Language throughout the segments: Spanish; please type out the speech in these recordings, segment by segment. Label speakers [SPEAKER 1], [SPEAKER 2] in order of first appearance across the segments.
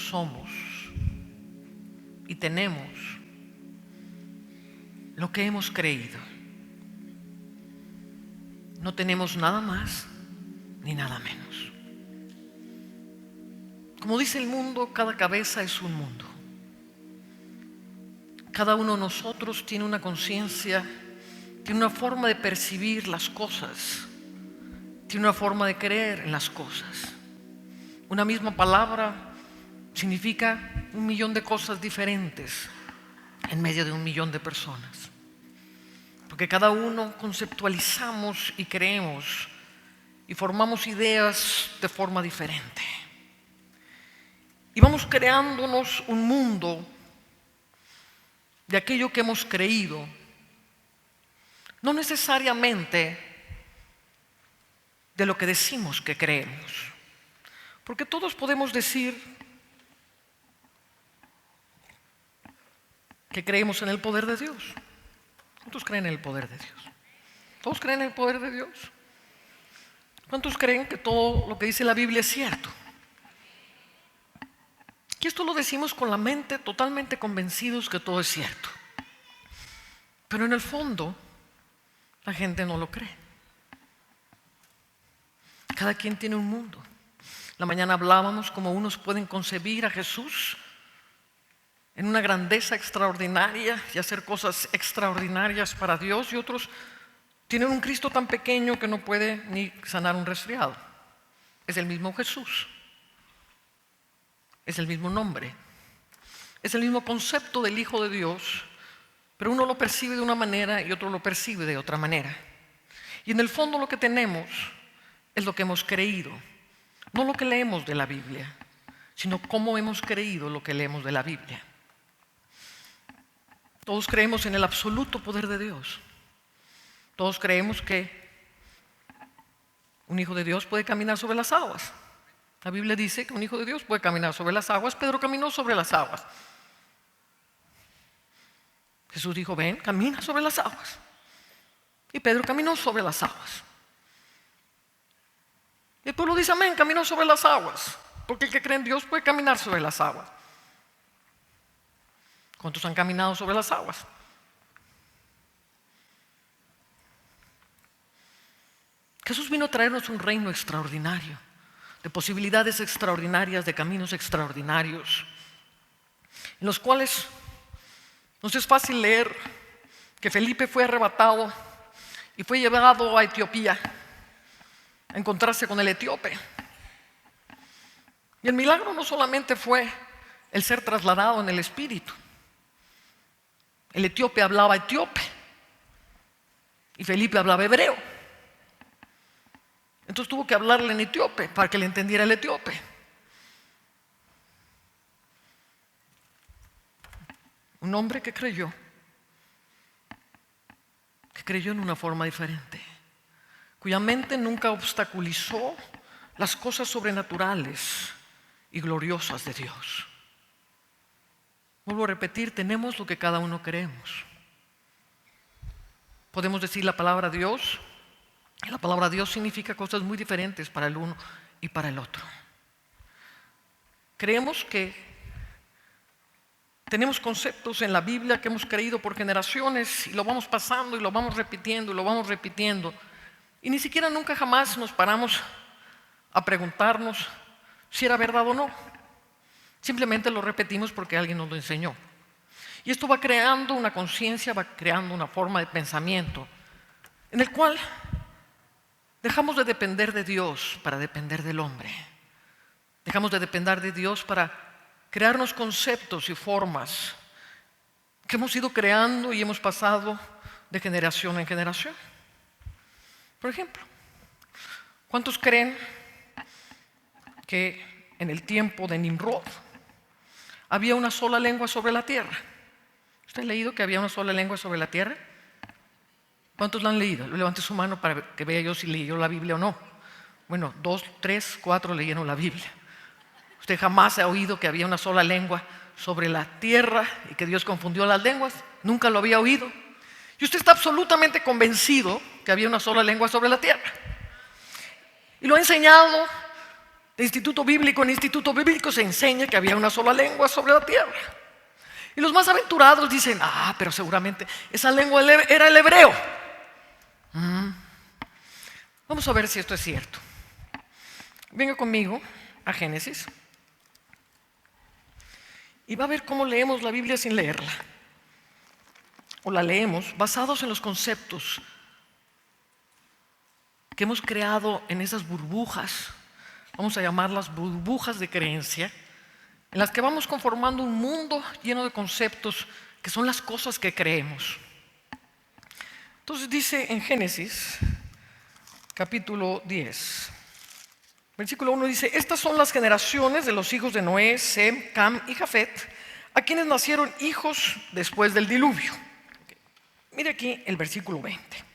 [SPEAKER 1] somos y tenemos lo que hemos creído. No tenemos nada más ni nada menos. Como dice el mundo, cada cabeza es un mundo. Cada uno de nosotros tiene una conciencia, tiene una forma de percibir las cosas, tiene una forma de creer en las cosas. Una misma palabra significa 1.000.000 de cosas diferentes en medio de 1.000.000 de personas. Porque cada uno conceptualizamos y creemos y formamos ideas de forma diferente. Y vamos creándonos un mundo de aquello que hemos creído, no necesariamente de lo que decimos que creemos. Porque todos podemos decir que creemos en el poder de Dios. ¿Cuántos creen en el poder de Dios? ¿Todos creen en el poder de Dios? ¿Cuántos creen que todo lo que dice la Biblia es cierto? Y esto lo decimos con la mente totalmente convencidos que todo es cierto. Pero en el fondo, la gente no lo cree. Cada quien tiene un mundo. La mañana hablábamos cómo unos pueden concebir a Jesús en una grandeza extraordinaria y hacer cosas extraordinarias para Dios, y otros tienen un Cristo tan pequeño que no puede ni sanar un resfriado. Es el mismo Jesús, es el mismo nombre, es el mismo concepto del Hijo de Dios, pero uno lo percibe de una manera y otro lo percibe de otra manera. Y en el fondo lo que tenemos es lo que hemos creído, no lo que leemos de la Biblia, sino cómo hemos creído lo que leemos de la Biblia. Todos creemos en el absoluto poder de Dios. Todos creemos que un hijo de Dios puede caminar sobre las aguas. La Biblia dice que un hijo de Dios puede caminar sobre las aguas. Pedro caminó sobre las aguas. Jesús dijo: ven, camina sobre las aguas. Y Pedro caminó sobre las aguas. Y el pueblo dice: amén, caminó sobre las aguas. Porque el que cree en Dios puede caminar sobre las aguas. ¿Cuántos han caminado sobre las aguas? Jesús vino a traernos un reino extraordinario, de posibilidades extraordinarias, de caminos extraordinarios, en los cuales nos es fácil leer que Felipe fue arrebatado y fue llevado a Etiopía a encontrarse con el etíope. Y el milagro no solamente fue el ser trasladado en el espíritu. El etíope hablaba etíope y Felipe hablaba hebreo. Entonces tuvo que hablarle en etíope para que le entendiera el etíope. Un hombre que creyó en una forma diferente, cuya mente nunca obstaculizó las cosas sobrenaturales y gloriosas de Dios. Vuelvo a repetir, tenemos lo que cada uno creemos. Podemos decir la palabra Dios, y la palabra Dios significa cosas muy diferentes para el uno y para el otro. Creemos que tenemos conceptos en la Biblia que hemos creído por generaciones y lo vamos pasando y lo vamos repitiendo y lo vamos repitiendo. Y ni siquiera nunca jamás nos paramos a preguntarnos si era verdad o no. Simplemente lo repetimos porque alguien nos lo enseñó. Y esto va creando una conciencia, va creando una forma de pensamiento en el cual dejamos de depender de Dios para depender del hombre. Dejamos de depender de Dios para crearnos conceptos y formas que hemos ido creando y hemos pasado de generación en generación. Por ejemplo, ¿cuántos creen que en el tiempo de Nimrod había una sola lengua sobre la tierra? ¿Usted ha leído que había una sola lengua sobre la tierra? ¿Cuántos lo han leído? Levante su mano para que vea yo si leyó la Biblia o no. Bueno, 2, 3, 4 leyeron la Biblia. ¿Usted jamás ha oído que había una sola lengua sobre la tierra y que Dios confundió las lenguas? Nunca lo había oído. Y usted está absolutamente convencido que había una sola lengua sobre la tierra. Y lo ha enseñado De instituto bíblico en instituto bíblico se enseña que había una sola lengua sobre la tierra. Y los más aventurados dicen, pero seguramente esa lengua era el hebreo. Vamos a ver si esto es cierto. Venga conmigo a Génesis. Y va a ver cómo leemos la Biblia sin leerla. O la leemos basados en los conceptos que hemos creado en esas burbujas, vamos a llamarlas burbujas de creencia, en las que vamos conformando un mundo lleno de conceptos que son las cosas que creemos. Entonces dice en Génesis, capítulo 10, versículo 1 dice: estas son las generaciones de los hijos de Noé, Sem, Cam y Jafet, a quienes nacieron hijos después del diluvio. Mire aquí el versículo 20.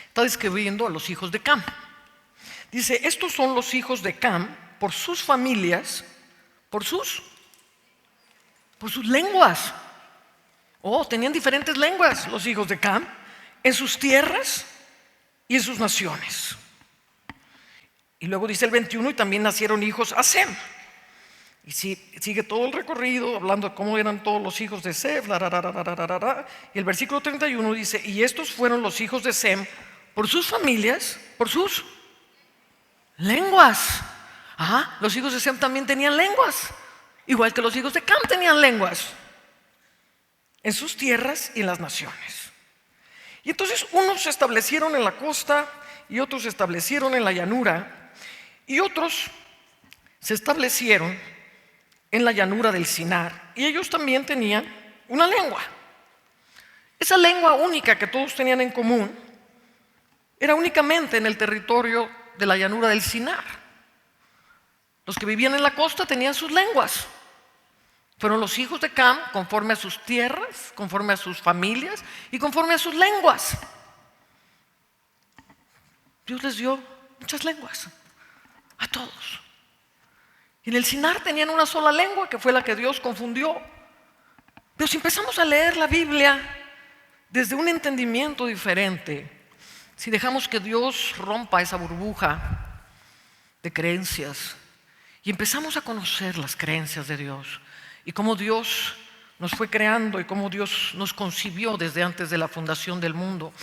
[SPEAKER 1] Está describiendo a los hijos de Cam. Dice: estos son los hijos de Cam por sus familias, por sus lenguas. Tenían diferentes lenguas los hijos de Cam, en sus tierras y en sus naciones. Y luego dice el 21: y también nacieron hijos a Sem. Y sigue todo el recorrido hablando de cómo eran todos los hijos de Sem. Y el versículo 31 dice: y estos fueron los hijos de Sem por sus familias, por sus lenguas. Los hijos de Sem también tenían lenguas, igual que los hijos de Cam tenían lenguas, en sus tierras y en las naciones. Y entonces unos se establecieron en la costa y otros se establecieron en la llanura, y otros se establecieron en la llanura del Sinar, y ellos también tenían una lengua. Esa lengua única que todos tenían en común era únicamente en el territorio de la llanura del Sinar. Los que vivían en la costa tenían sus lenguas. Fueron los hijos de Cam conforme a sus tierras, conforme a sus familias y conforme a sus lenguas. Dios les dio muchas lenguas a todos. Y en el Sinar tenían una sola lengua, que fue la que Dios confundió. Pero si empezamos a leer la Biblia desde un entendimiento diferente, si dejamos que Dios rompa esa burbuja de creencias y empezamos a conocer las creencias de Dios y cómo Dios nos fue creando y cómo Dios nos concibió desde antes de la fundación del mundo,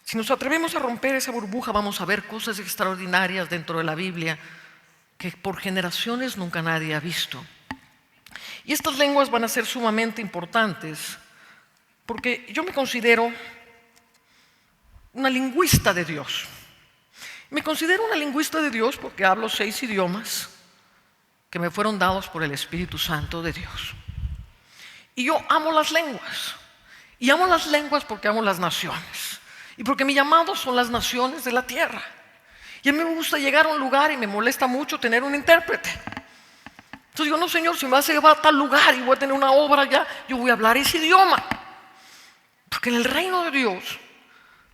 [SPEAKER 1] si nos atrevemos a romper esa burbuja, vamos a ver cosas extraordinarias dentro de la Biblia que por generaciones nunca nadie ha visto. Y estas lenguas van a ser sumamente importantes porque yo me considero una lingüista de Dios. Me considero una lingüista de Dios porque hablo 6 idiomas que me fueron dados por el Espíritu Santo de Dios. Y yo amo las lenguas. Y amo las lenguas porque amo las naciones. Y porque mi llamado son las naciones de la tierra. Y a mí me gusta llegar a un lugar y me molesta mucho tener un intérprete. Entonces digo: no, Señor, si me vas a llevar a tal lugar y voy a tener una obra allá, yo voy a hablar ese idioma. Porque en el reino de Dios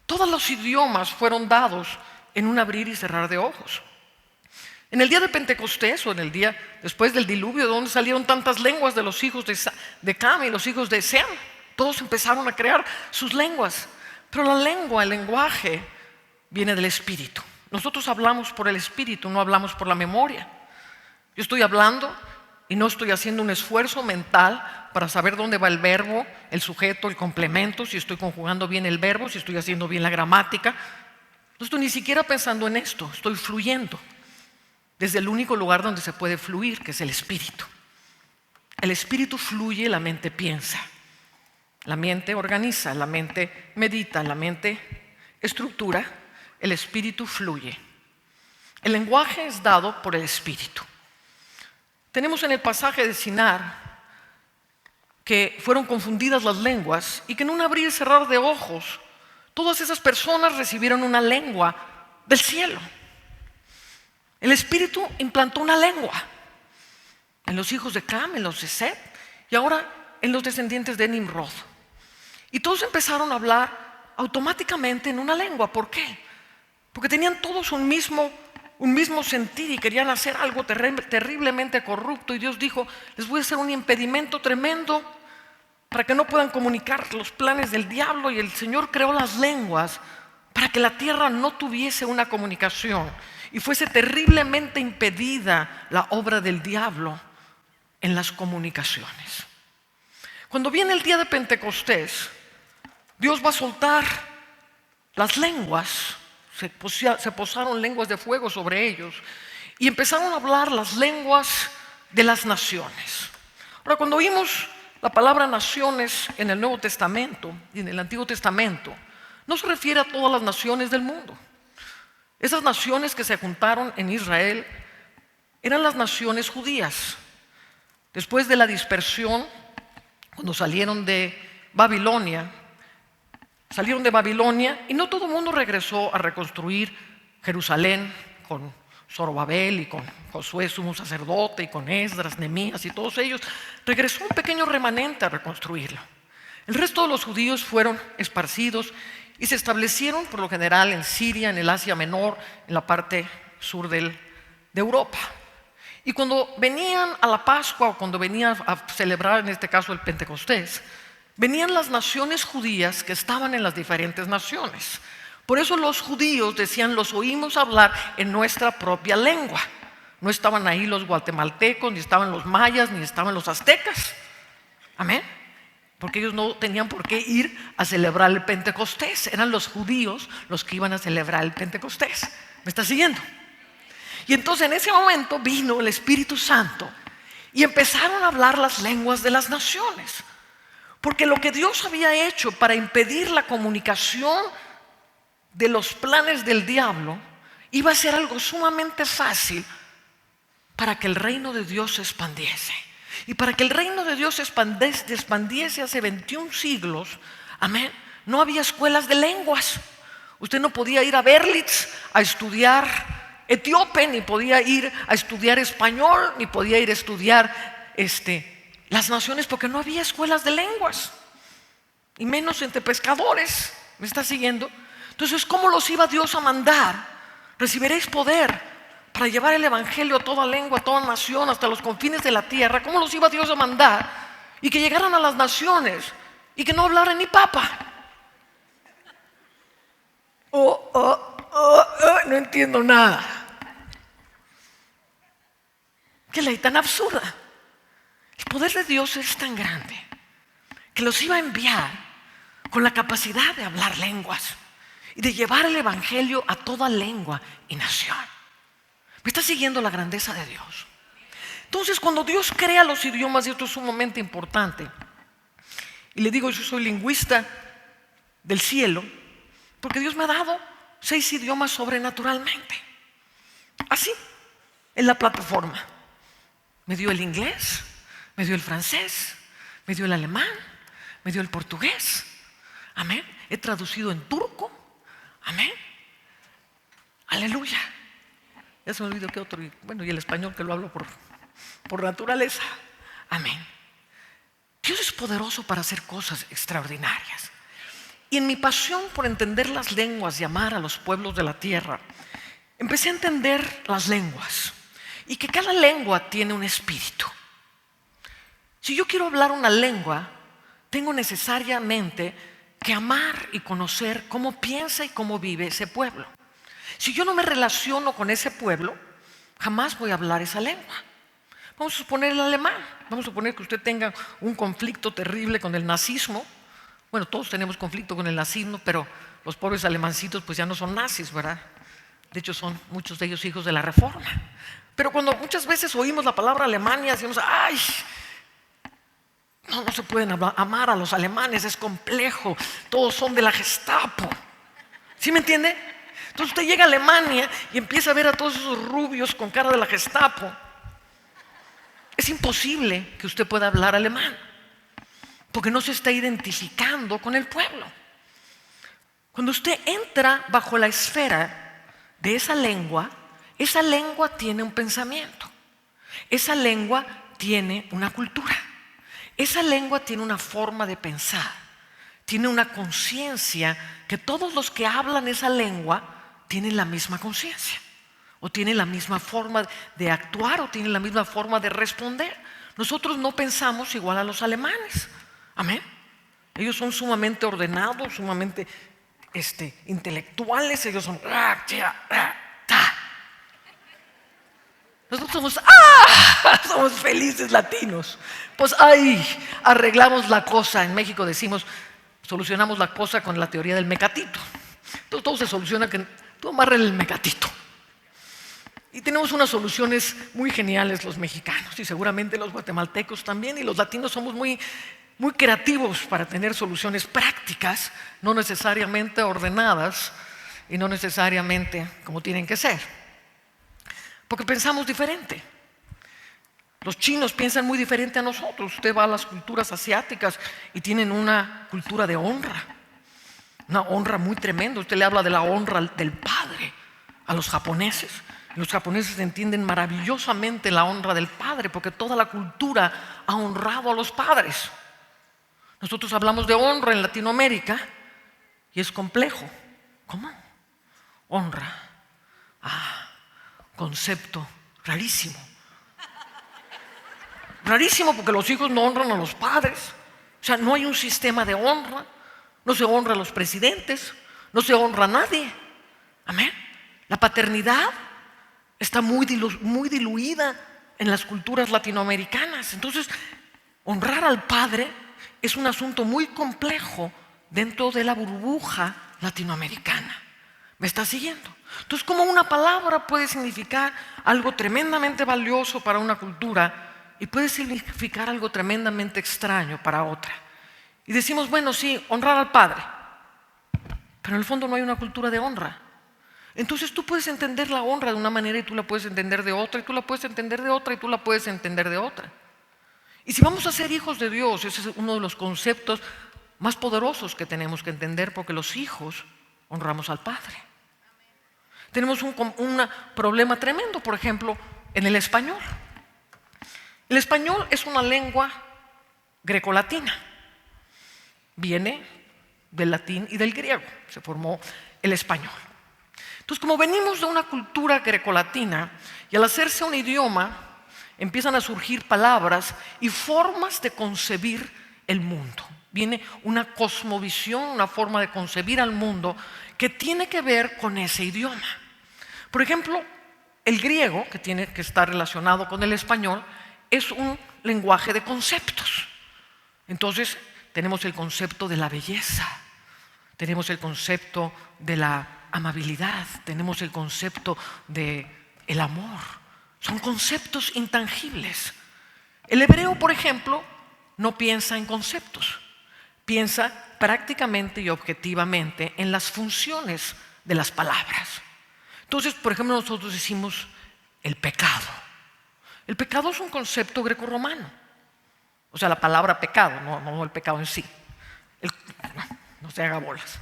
[SPEAKER 1] todos los idiomas fueron dados en un abrir y cerrar de ojos. En el día de Pentecostés, o en el día después del diluvio, de donde salieron tantas lenguas de los hijos de Cam y los hijos de Sem, todos empezaron a crear sus lenguas. Pero la lengua, el lenguaje, viene del Espíritu. Nosotros hablamos por el Espíritu, no hablamos por la memoria. Yo estoy hablando y no estoy haciendo un esfuerzo mental para saber dónde va el verbo, el sujeto, el complemento, si estoy conjugando bien el verbo, si estoy haciendo bien la gramática. No estoy ni siquiera pensando en esto, estoy fluyendo desde el único lugar donde se puede fluir, que es el Espíritu. El Espíritu fluye, la mente piensa, la mente organiza, la mente medita, la mente estructura, el Espíritu fluye. El lenguaje es dado por el Espíritu. Tenemos en el pasaje de Sinar que fueron confundidas las lenguas y que en un abrir y cerrar de ojos todas esas personas recibieron una lengua del cielo. El Espíritu implantó una lengua en los hijos de Cam, en los de Set y ahora en los descendientes de Nimrod. Y todos empezaron a hablar automáticamente en una lengua. ¿Por qué? Porque tenían todos un mismo sentir y querían hacer algo terriblemente corrupto. Y Dios dijo: les voy a hacer un impedimento tremendo para que no puedan comunicar los planes del diablo. Y el Señor creó las lenguas para que la tierra no tuviese una comunicación. y fuese terriblemente impedida la obra del diablo en las comunicaciones. Cuando viene el día de Pentecostés, Dios va a soltar las lenguas, se posaron lenguas de fuego sobre ellos y empezaron a hablar las lenguas de las naciones. Ahora, cuando oímos la palabra naciones en el Nuevo Testamento y en el Antiguo Testamento, no se refiere a todas las naciones del mundo. Esas naciones que se juntaron en Israel eran las naciones judías. Después de la dispersión, cuando salieron de Babilonia y no todo el mundo regresó a reconstruir Jerusalén con Zorobabel y con Josué sumo sacerdote y con Esdras, Nehemías y todos ellos. Regresó un pequeño remanente a reconstruirlo. El resto de los judíos fueron esparcidos y se establecieron por lo general en Siria, en el Asia Menor, en la parte sur de Europa. Y cuando venían a la Pascua o cuando venían a celebrar en este caso el Pentecostés, venían las naciones judías que estaban en las diferentes naciones. Por eso los judíos decían, los oímos hablar en nuestra propia lengua. No estaban ahí los guatemaltecos, ni estaban los mayas, ni estaban los aztecas. Amén. Porque ellos no tenían por qué ir a celebrar el Pentecostés. Eran los judíos los que iban a celebrar el Pentecostés. ¿Me está siguiendo? Y entonces en ese momento vino el Espíritu Santo y empezaron a hablar las lenguas de las naciones. Porque lo que Dios había hecho para impedir la comunicación de los planes del diablo iba a ser algo sumamente fácil para que el reino de Dios se expandiese. Y para que el reino de Dios se expandiese hace 21 siglos, amén, no había escuelas de lenguas. Usted no podía ir a Berlitz a estudiar etíope, ni podía ir a estudiar español, ni podía ir a estudiar las naciones, porque no había escuelas de lenguas, y menos entre pescadores. ¿Me está siguiendo? Entonces, ¿cómo los iba Dios a mandar? Recibiréis poder para llevar el evangelio a toda lengua, a toda nación, hasta los confines de la tierra. ¿Cómo los iba Dios a mandar? Y que llegaran a las naciones y que no hablaran ni papa. No entiendo nada. ¿Qué ley tan absurda? El poder de Dios es tan grande que los iba a enviar con la capacidad de hablar lenguas y de llevar el evangelio a toda lengua y nación. ¿Me está siguiendo la grandeza de Dios? Entonces, cuando Dios crea los idiomas, y esto es sumamente importante, y le digo, yo soy lingüista del cielo, porque Dios me ha dado 6 idiomas sobrenaturalmente. Así, en la plataforma. Me dio el inglés, me dio el francés, me dio el alemán, me dio el portugués. Amén. He traducido en turco. Amén. Aleluya. Ya se me olvidó qué otro. Bueno, y el español, que lo hablo por naturaleza. Amén. Dios es poderoso para hacer cosas extraordinarias. Y en mi pasión por entender las lenguas y amar a los pueblos de la tierra, empecé a entender las lenguas y que cada lengua tiene un espíritu. Si yo quiero hablar una lengua, tengo necesariamente que amar y conocer cómo piensa y cómo vive ese pueblo. Si yo no me relaciono con ese pueblo, jamás voy a hablar esa lengua. Vamos a suponer el alemán. Vamos a suponer que usted tenga un conflicto terrible con el nazismo. Bueno, todos tenemos conflicto con el nazismo, pero los pobres alemancitos pues ya no son nazis, ¿verdad? De hecho, son muchos de ellos hijos de la Reforma. Pero cuando muchas veces oímos la palabra Alemania, decimos, ¡ay! No se pueden amar a los alemanes, es complejo, todos son de la Gestapo. ¿Sí me entiende? Entonces usted llega a Alemania y empieza a ver a todos esos rubios con cara de la Gestapo. Es imposible que usted pueda hablar alemán, porque no se está identificando con el pueblo. Cuando usted entra bajo la esfera de esa lengua tiene un pensamiento, esa lengua tiene una cultura, esa lengua tiene una forma de pensar, tiene una conciencia que todos los que hablan esa lengua tienen la misma conciencia, o tienen la misma forma de actuar, o tienen la misma forma de responder. Nosotros no pensamos igual a los alemanes. Amén. Ellos son sumamente ordenados, sumamente intelectuales. Ellos son Nosotros somos felices latinos. Pues ahí arreglamos la cosa. En México decimos, solucionamos la cosa con la teoría del mecatito. Entonces todo se soluciona que tú amarres el mecatito. Y tenemos unas soluciones muy geniales los mexicanos y seguramente los guatemaltecos también, y los latinos somos muy creativos para tener soluciones prácticas, no necesariamente ordenadas y no necesariamente como tienen que ser, porque pensamos diferente. Los chinos piensan muy diferente a nosotros. Usted va a las culturas asiáticas y tienen una cultura de honra, una honra muy tremenda. Usted le habla de la honra del padre a los japoneses. Los japoneses entienden maravillosamente la honra del padre porque toda la cultura ha honrado a los padres. Nosotros hablamos de honra en Latinoamérica y es complejo. ¿Cómo? Honra. Concepto rarísimo. Rarísimo porque los hijos no honran a los padres. O sea, no hay un sistema de honra. No se honra a los presidentes. No se honra a nadie. Amén. La paternidad está muy diluida en las culturas latinoamericanas. Entonces, honrar al padre es un asunto muy complejo dentro de la burbuja latinoamericana. ¿Me está siguiendo? Entonces, ¿cómo una palabra puede significar algo tremendamente valioso para una cultura y puede significar algo tremendamente extraño para otra? Y decimos, bueno, sí, honrar al padre, pero en el fondo no hay una cultura de honra. Entonces tú puedes entender la honra de una manera y tú la puedes entender de otra, y tú la puedes entender de otra, y tú la puedes entender de otra. Y si vamos a ser hijos de Dios, ese es uno de los conceptos más poderosos que tenemos que entender, porque los hijos honramos al Padre. Tenemos un problema tremendo, por ejemplo, en el español. El español es una lengua grecolatina. Viene del latín y del griego. Se formó el español. Entonces, como venimos de una cultura grecolatina, y al hacerse un idioma, empiezan a surgir palabras y formas de concebir el mundo. Viene una cosmovisión, una forma de concebir al mundo que tiene que ver con ese idioma. Por ejemplo, el griego, que tiene que estar relacionado con el español, es un lenguaje de conceptos. Entonces, tenemos el concepto de la belleza, tenemos el concepto de la amabilidad, tenemos el concepto de el amor. Son conceptos intangibles. El hebreo, por ejemplo, no piensa en conceptos, piensa prácticamente y objetivamente en las funciones de las palabras. Entonces, por ejemplo, nosotros decimos el pecado. El pecado es un concepto grecorromano. O sea, la palabra pecado, no el pecado en sí. No se haga bolas.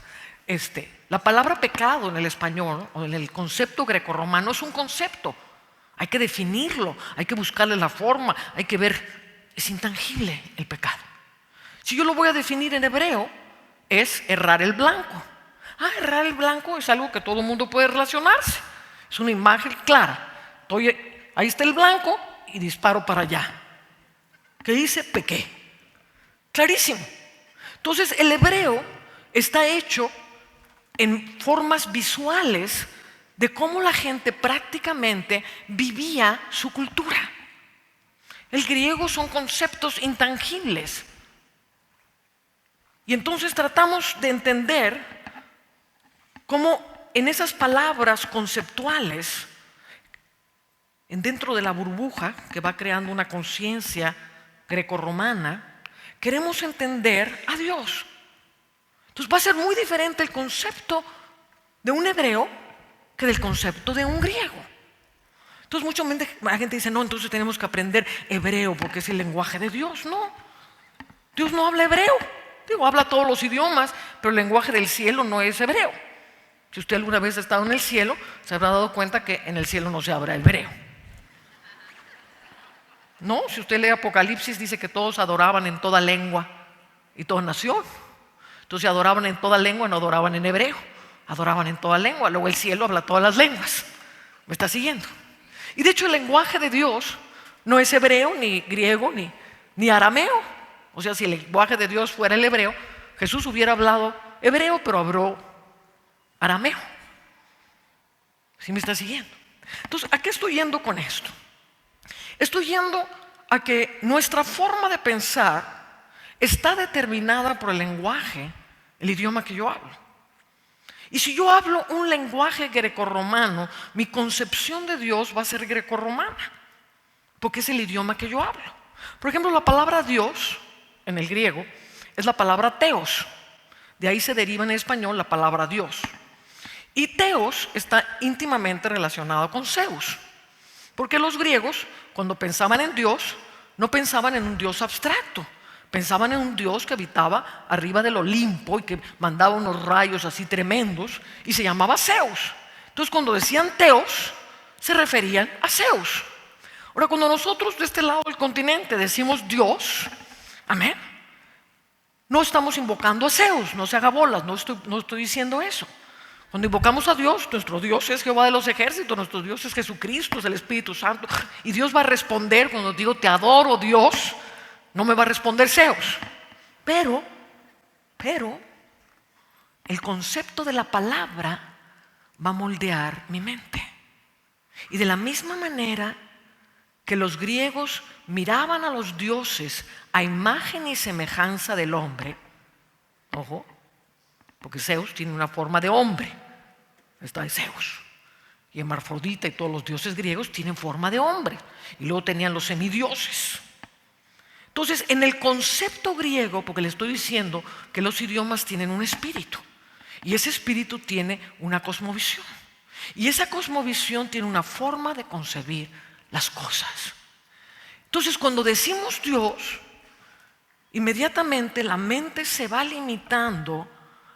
[SPEAKER 1] La palabra pecado en el español o en el concepto grecorromano es un concepto. Hay que definirlo, hay que buscarle la forma, hay que ver. Es intangible el pecado. Si yo lo voy a definir en hebreo, es errar el blanco. Errar el blanco es algo que todo el mundo puede relacionarse. Es una imagen clara. Ahí está el blanco y disparo para allá. ¿Qué dice? Pequé. Clarísimo. Entonces el hebreo está hecho en formas visuales de cómo la gente prácticamente vivía su cultura. El griego son conceptos intangibles. Y entonces tratamos de entender cómo en esas palabras conceptuales, dentro de la burbuja que va creando una conciencia grecorromana, queremos entender a Dios. Entonces va a ser muy diferente el concepto de un hebreo que del concepto de un griego. Entonces mucha gente dice, no, entonces tenemos que aprender hebreo porque es el lenguaje de Dios. No, Dios no habla hebreo. Habla todos los idiomas, pero el lenguaje del cielo no es hebreo. Si usted alguna vez ha estado en el cielo, se habrá dado cuenta que en el cielo no se habla hebreo. No, si usted lee Apocalipsis, dice que todos adoraban en toda lengua y toda nación. Entonces, si adoraban en toda lengua, no adoraban en hebreo, adoraban en toda lengua. Luego el cielo habla todas las lenguas. ¿Me está siguiendo? Y de hecho el lenguaje de Dios no es hebreo, ni griego, ni arameo. O sea, si el lenguaje de Dios fuera el hebreo, Jesús hubiera hablado hebreo, pero habló arameo. ¿Sí me está siguiendo? Entonces, ¿a qué estoy yendo con esto? Estoy yendo a que nuestra forma de pensar está determinada por el lenguaje, el idioma que yo hablo. Y si yo hablo un lenguaje grecorromano, mi concepción de Dios va a ser grecorromana, porque es el idioma que yo hablo. Por ejemplo, la palabra Dios en el griego es la palabra teos. De ahí se deriva en español la palabra Dios. Y teos está íntimamente relacionado con Zeus, porque los griegos, cuando pensaban en Dios, no pensaban en un Dios abstracto, pensaban en un Dios que habitaba arriba del Olimpo y que mandaba unos rayos así tremendos y se llamaba Zeus. Entonces, cuando decían teos, se referían a Zeus. Ahora, cuando nosotros de este lado del continente decimos Dios, amén, no estamos invocando a Zeus, no se haga bolas, no estoy diciendo eso. Cuando invocamos a Dios, nuestro Dios es Jehová de los ejércitos, nuestro Dios es Jesucristo, es el Espíritu Santo. Y Dios va a responder cuando digo te adoro, Dios, no me va a responder Zeus. Pero, el concepto de la palabra va a moldear mi mente. Y de la misma manera que los griegos miraban a los dioses a imagen y semejanza del hombre, ojo, porque Zeus tiene una forma de hombre, está de Zeus. Y Hermafrodita y todos los dioses griegos tienen forma de hombre. Y luego tenían los semidioses. Entonces, en el concepto griego, porque le estoy diciendo que los idiomas tienen un espíritu. Y ese espíritu tiene una cosmovisión. Y esa cosmovisión tiene una forma de concebir las cosas. Entonces, cuando decimos Dios, inmediatamente la mente se va limitando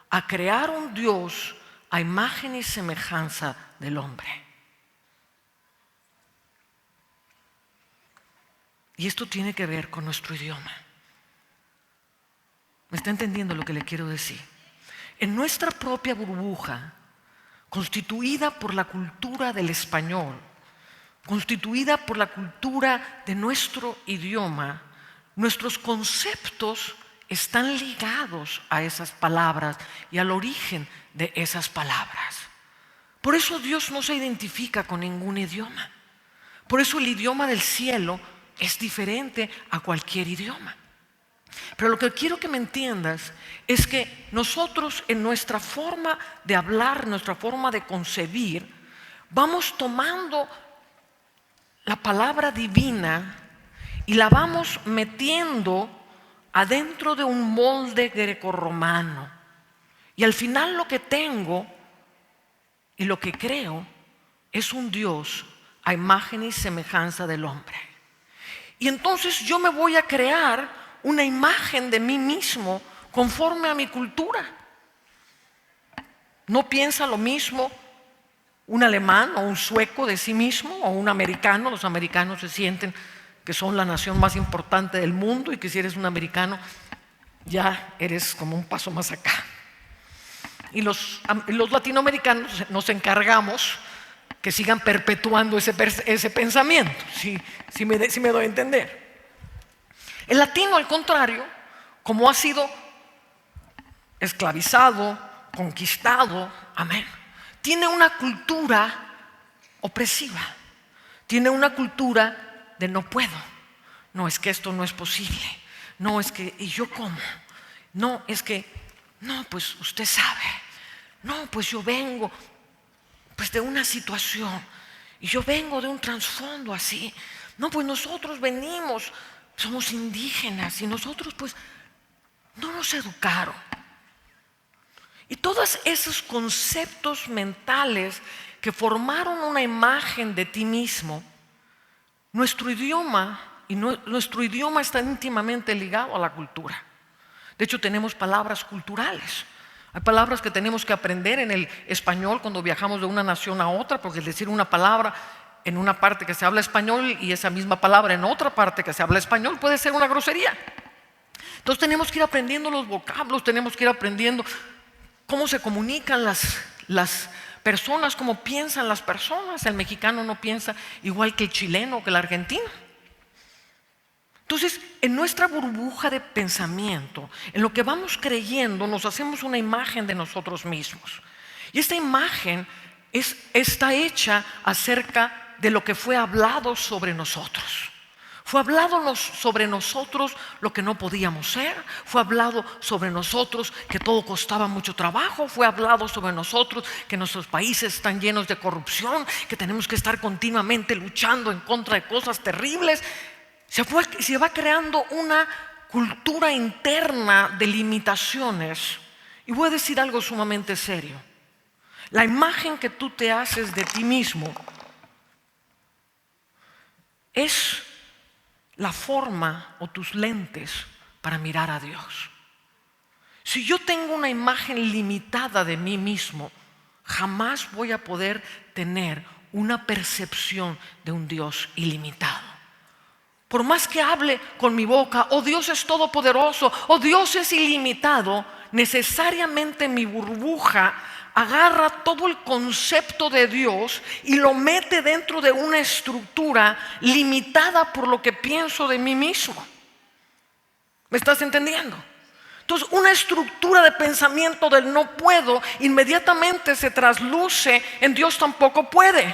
[SPEAKER 1] a crear un Dios a imagen y semejanza del hombre. Y esto tiene que ver con nuestro idioma. ¿Me está entendiendo lo que le quiero decir? En nuestra propia burbuja, constituida por la cultura del español, constituida por la cultura de nuestro idioma, nuestros conceptos están ligados a esas palabras y al origen de esas palabras. Por eso Dios no se identifica con ningún idioma. Por eso el idioma del cielo es diferente a cualquier idioma. Pero lo que quiero que me entiendas es que nosotros en nuestra forma de hablar, nuestra forma de concebir, vamos tomando la palabra divina y la vamos metiendo adentro de un molde grecorromano. Y al final lo que tengo y lo que creo es un Dios a imagen y semejanza del hombre. Y entonces yo me voy a crear una imagen de mí mismo conforme a mi cultura. No piensa lo mismo un alemán o un sueco de sí mismo o un americano. Los americanos se sienten que son la nación más importante del mundo y que si eres un americano ya eres como un paso más acá. Y los latinoamericanos nos encargamos que sigan perpetuando ese pensamiento, si me doy a entender. El latino, al contrario, como ha sido esclavizado, conquistado, amén, tiene una cultura opresiva, tiene una cultura de no puedo, no, es que esto no es posible, no, es que, ¿y yo cómo? No, es que, no, pues usted sabe, no, pues yo vengo pues de una situación y yo vengo de un trasfondo así, no, pues nosotros venimos, somos indígenas y nosotros pues no nos educaron. Y todos esos conceptos mentales que formaron una imagen de ti mismo, nuestro idioma está íntimamente ligado a la cultura. De hecho, tenemos palabras culturales. Hay palabras que tenemos que aprender en el español cuando viajamos de una nación a otra, porque es decir una palabra en una parte que se habla español y esa misma palabra en otra parte que se habla español puede ser una grosería. Entonces tenemos que ir aprendiendo los vocablos, tenemos que ir aprendiendo cómo se comunican las personas, cómo piensan las personas. El mexicano no piensa igual que el chileno o que el argentino. Entonces, en nuestra burbuja de pensamiento, en lo que vamos creyendo, nos hacemos una imagen de nosotros mismos. Y esta imagen está hecha acerca de lo que fue hablado sobre nosotros. Fue hablado sobre nosotros lo que no podíamos ser. Fue hablado sobre nosotros que todo costaba mucho trabajo. Fue hablado sobre nosotros que nuestros países están llenos de corrupción, que tenemos que estar continuamente luchando en contra de cosas terribles. Se va creando una cultura interna de limitaciones. Y voy a decir algo sumamente serio. La imagen que tú te haces de ti mismo es la forma o tus lentes para mirar a Dios. Si yo tengo una imagen limitada de mí mismo, jamás voy a poder tener una percepción de un Dios ilimitado. Por más que hable con mi boca, oh Dios es todopoderoso, oh Dios es ilimitado, necesariamente mi burbuja agarra todo el concepto de Dios y lo mete dentro de una estructura limitada por lo que pienso de mí mismo. ¿Me estás entendiendo? Entonces, una estructura de pensamiento del no puedo inmediatamente se trasluce en Dios tampoco puede.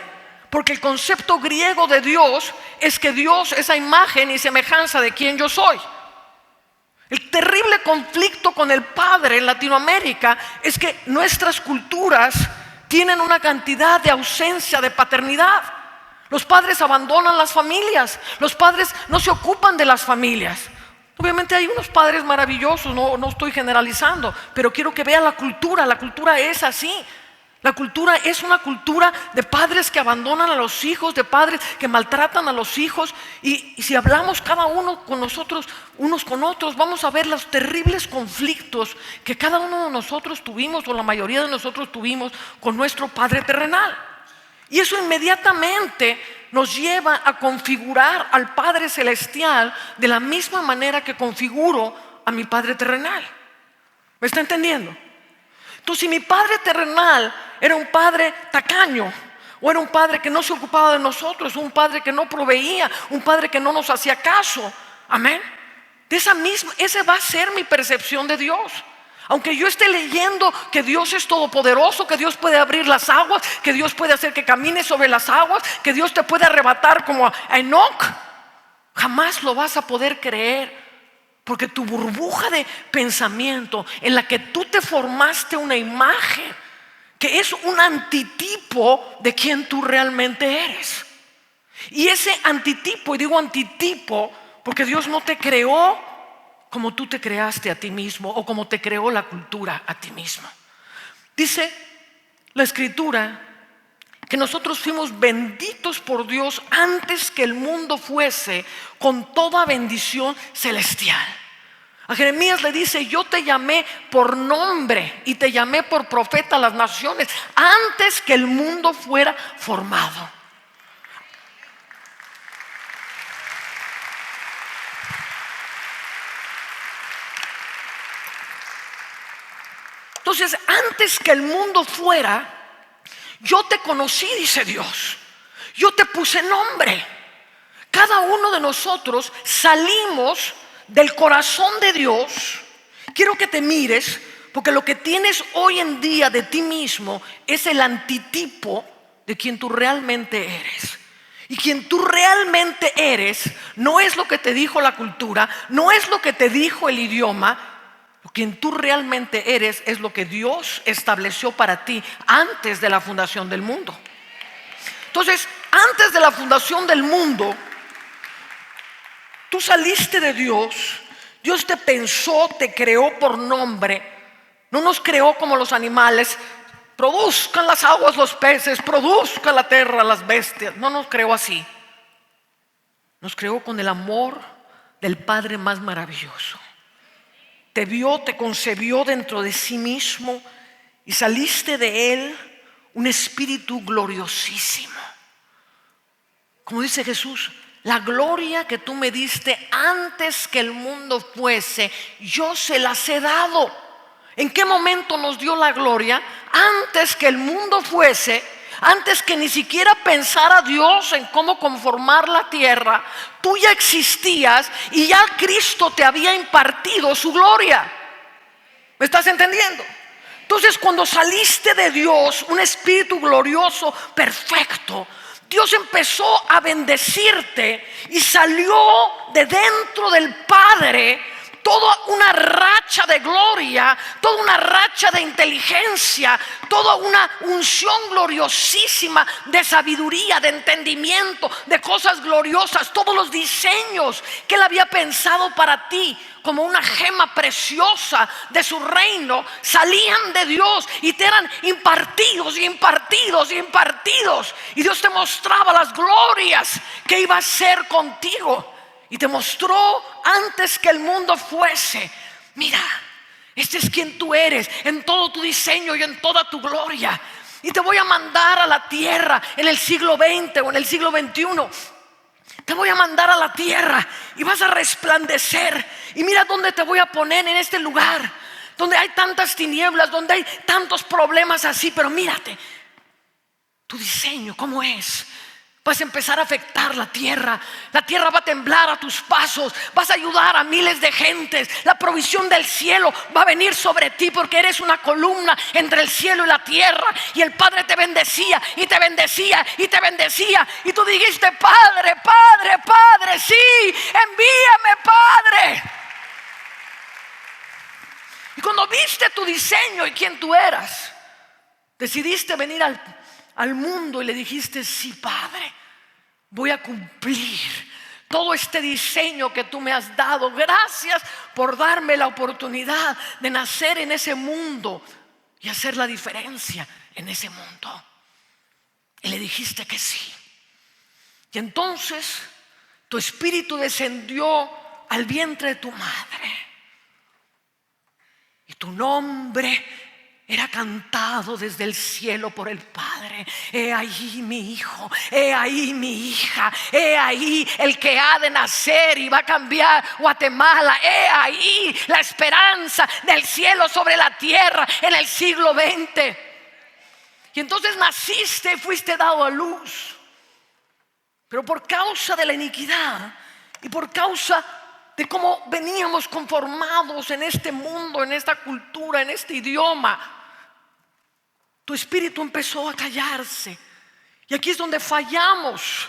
[SPEAKER 1] Porque el concepto griego de Dios es que Dios es a imagen y semejanza de quien yo soy. El terrible conflicto con el Padre en Latinoamérica es que nuestras culturas tienen una cantidad de ausencia de paternidad. Los padres abandonan las familias, los padres no se ocupan de las familias. Obviamente hay unos padres maravillosos, no estoy generalizando, pero quiero que vean la cultura es así. La cultura es una cultura de padres que abandonan a los hijos, de padres que maltratan a los hijos. Y si hablamos cada uno con nosotros, unos con otros, vamos a ver los terribles conflictos que cada uno de nosotros tuvimos, o la mayoría de nosotros tuvimos, con nuestro Padre terrenal. Y eso inmediatamente nos lleva a configurar al Padre celestial de la misma manera que configuro a mi Padre terrenal. ¿Me está entendiendo? Entonces, si mi Padre terrenal era un padre tacaño, o era un padre que no se ocupaba de nosotros, un padre que no proveía, un padre que no nos hacía caso, amén, esa va a ser mi percepción de Dios. Aunque yo esté leyendo que Dios es todopoderoso, que Dios puede abrir las aguas, que Dios puede hacer que camines sobre las aguas, que Dios te puede arrebatar como a Enoc, jamás lo vas a poder creer. Porque tu burbuja de pensamiento en la que tú te formaste una imagen que es un antitipo de quien tú realmente eres. Y ese antitipo, y digo antitipo porque Dios no te creó como tú te creaste a ti mismo o como te creó la cultura a ti mismo. Dice la Escritura que nosotros fuimos benditos por Dios antes que el mundo fuese, con toda bendición celestial. A Jeremías le dice: yo te llamé por nombre y te llamé por profeta a las naciones antes que el mundo fuera formado. Entonces, antes que el mundo fuera, yo te conocí, dice Dios. Yo te puse nombre. Cada uno de nosotros salimos del corazón de Dios. Quiero que te mires, porque lo que tienes hoy en día de ti mismo es el antitipo de quien tú realmente eres. Y quien tú realmente eres no es lo que te dijo la cultura, no es lo que te dijo el idioma. Quien tú realmente eres es lo que Dios estableció para ti antes de la fundación del mundo. Entonces, antes de la fundación del mundo, tú saliste de Dios. Dios te pensó, te creó por nombre. No nos creó como los animales: produzcan las aguas los peces, produzca la tierra las bestias. No nos creó así. Nos creó con el amor del Padre más maravilloso. Te vio, te concebió dentro de sí mismo y saliste de él un espíritu gloriosísimo. Como dice Jesús: la gloria que tú me diste antes que el mundo fuese, yo se las he dado. ¿En qué momento nos dio la gloria? Antes que el mundo fuese, antes que ni siquiera pensara Dios en cómo conformar la tierra. Tú ya existías y ya Cristo te había impartido su gloria. ¿Me estás entendiendo? Entonces, cuando saliste de Dios, un espíritu glorioso, perfecto, Dios empezó a bendecirte y salió de dentro del Padre toda una racha de gloria, toda una racha de inteligencia, toda una unción gloriosísima de sabiduría, de entendimiento, de cosas gloriosas. Todos los diseños que Él había pensado para ti como una gema preciosa de su reino salían de Dios y te eran impartidos y impartidos y impartidos. Y Dios te mostraba las glorias que iba a hacer contigo. Y te mostró antes que el mundo fuese: mira, este es quien tú eres en todo tu diseño y en toda tu gloria. Y te voy a mandar a la tierra en el siglo XX o en el siglo XXI. Te voy a mandar a la tierra y vas a resplandecer. Y mira dónde te voy a poner, en este lugar donde hay tantas tinieblas, donde hay tantos problemas así. Pero mírate, tu diseño, ¿cómo es? Vas a empezar a afectar la tierra. La tierra va a temblar a tus pasos. Vas a ayudar a miles de gentes. La provisión del cielo va a venir sobre ti, porque eres una columna entre el cielo y la tierra. Y el Padre te bendecía y te bendecía y te bendecía. Y tú dijiste: Padre, Padre, Padre, sí, envíame, Padre. Y cuando viste tu diseño y quién tú eras, decidiste venir al mundo y le dijiste: sí, Padre, voy a cumplir todo este diseño que tú me has dado. Gracias por darme la oportunidad de nacer en ese mundo y hacer la diferencia en ese mundo. Y le dijiste que sí. Y entonces tu espíritu descendió al vientre de tu madre. Y tu nombre era cantado desde el cielo por el Padre: he ahí mi hijo, he ahí mi hija, he ahí el que ha de nacer y va a cambiar Guatemala, he ahí la esperanza del cielo sobre la tierra en el siglo XX. Y entonces naciste y fuiste dado a luz. Pero por causa de la iniquidad y por causa de cómo veníamos conformados en este mundo, en esta cultura, en este idioma, tu espíritu empezó a callarse. Y aquí es donde fallamos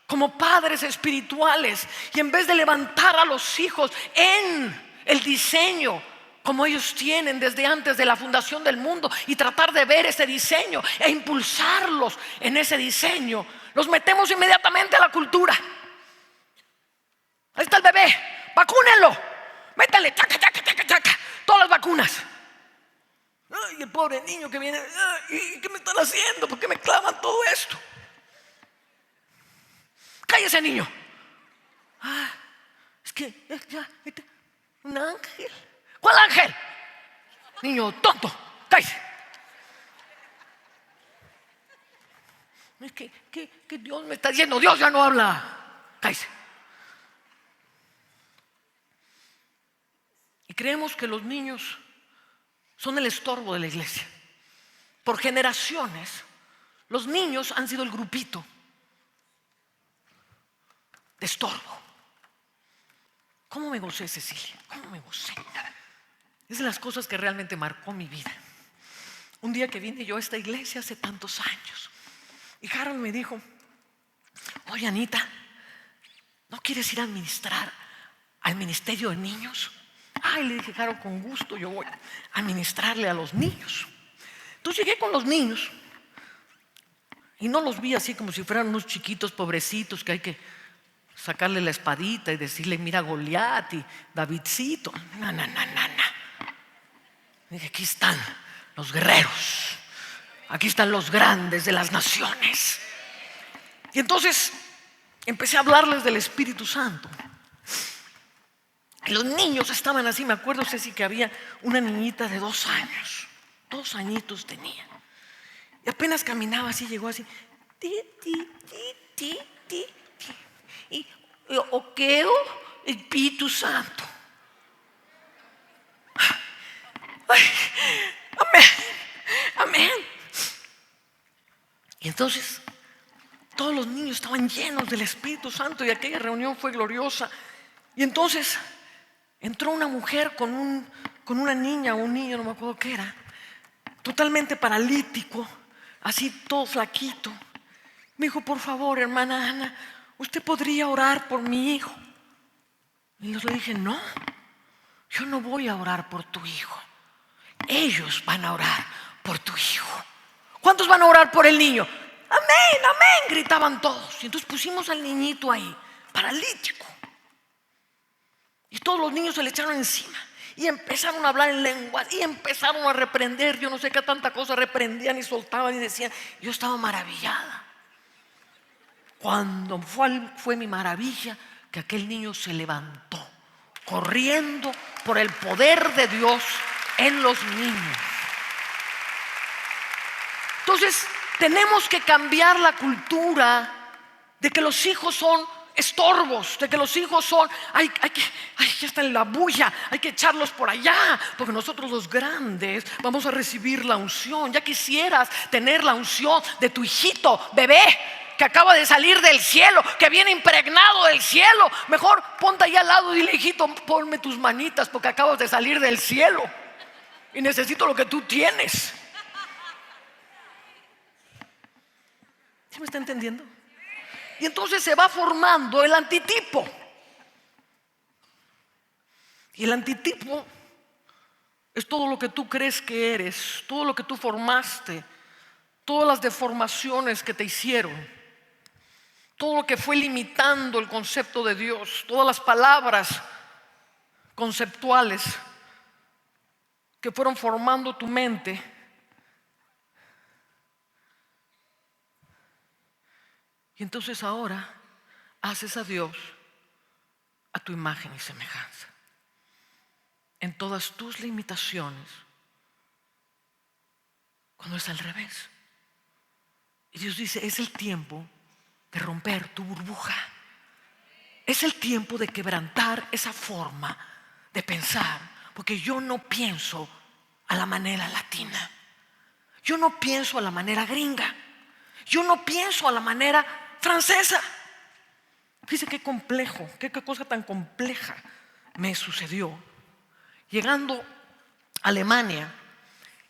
[SPEAKER 1] como padres espirituales. Y en vez de levantar a los hijos en el diseño como ellos tienen desde antes de la fundación del mundo, y tratar de ver ese diseño e impulsarlos en ese diseño, los metemos inmediatamente a la cultura. Ahí está el bebé, vacúnenlo, métale, chaca, chaca, chaca, chaca, todas las vacunas. Ay, el pobre niño que viene, ay, ¿qué me están haciendo? ¿Por qué me clavan todo esto? Cállese, niño. Es que ya, un ángel. ¿Cuál ángel? Niño tonto, cállese. Es que Dios me está diciendo: Dios ya no habla. Cállese. Y creemos que los niños son el estorbo de la iglesia. Por generaciones, los niños han sido el grupito de estorbo. ¿Cómo me gocé, Cecilia? ¿Cómo me gocé? Es de las cosas que realmente marcó mi vida. Un día que vine yo a esta iglesia hace tantos años, y Harold me dijo: oye, Anita, ¿no quieres ir a administrar al ministerio de niños? Ay, le dije: Harold, con gusto, yo voy a administrarle a los niños. Entonces llegué con los niños y no los vi así como si fueran unos chiquitos pobrecitos que hay que sacarle la espadita y decirle: mira Goliat y Davidcito. No. Dije: aquí están los guerreros, aquí están los grandes de las naciones. Y entonces empecé a hablarles del Espíritu Santo. Y los niños estaban así. Me acuerdo, Ceci, que había una niñita de 2 años. 2 añitos tenía. Y apenas caminaba así, llegó así. Y oqueo Espíritu Santo. Ay, amén, amén. Y entonces todos los niños estaban llenos del Espíritu Santo, y aquella reunión fue gloriosa. Y entonces entró una mujer con una niña o un niño, no me acuerdo qué era, totalmente paralítico, así todo flaquito. Me dijo, por favor, hermana Ana, ¿usted podría orar por mi hijo? Y yo le dije, no, yo no voy a orar por tu hijo. Ellos van a orar por tu hijo. ¿Cuántos van a orar por el niño? Amén, amén, gritaban todos. Y entonces pusimos al niñito ahí, paralítico. Y todos los niños se le echaron encima y empezaron a hablar en lenguas y empezaron a reprender. Yo no sé qué tanta cosa reprendían y soltaban y decían. Yo estaba maravillada. Cuando fue mi maravilla que aquel niño se levantó, corriendo por el poder de Dios en los niños. Entonces tenemos que cambiar la cultura de que los hijos son estorbos, de que los hijos son, ya está en la bulla, hay que echarlos por allá, porque nosotros los grandes vamos a recibir la unción. Ya quisieras tener la unción de tu hijito bebé que acaba de salir del cielo, que viene impregnado del cielo. Mejor ponte ahí al lado y dile, hijito, ponme tus manitas porque acabas de salir del cielo y necesito lo que tú tienes. ¿Sí me está entendiendo? Y entonces se va formando el antitipo. Y el antitipo es todo lo que tú crees que eres, todo lo que tú formaste, todas las deformaciones que te hicieron, todo lo que fue limitando el concepto de Dios, todas las palabras conceptuales que fueron formando tu mente. Y entonces ahora haces a Dios a tu imagen y semejanza, en todas tus limitaciones, cuando es al revés. Y Dios dice, es el tiempo de romper tu burbuja. Es el tiempo de quebrantar esa forma de pensar, porque yo no pienso a la manera latina, yo no pienso a la manera gringa, yo no pienso a la manera francesa. Fíjese qué complejo, qué cosa tan compleja me sucedió llegando a Alemania.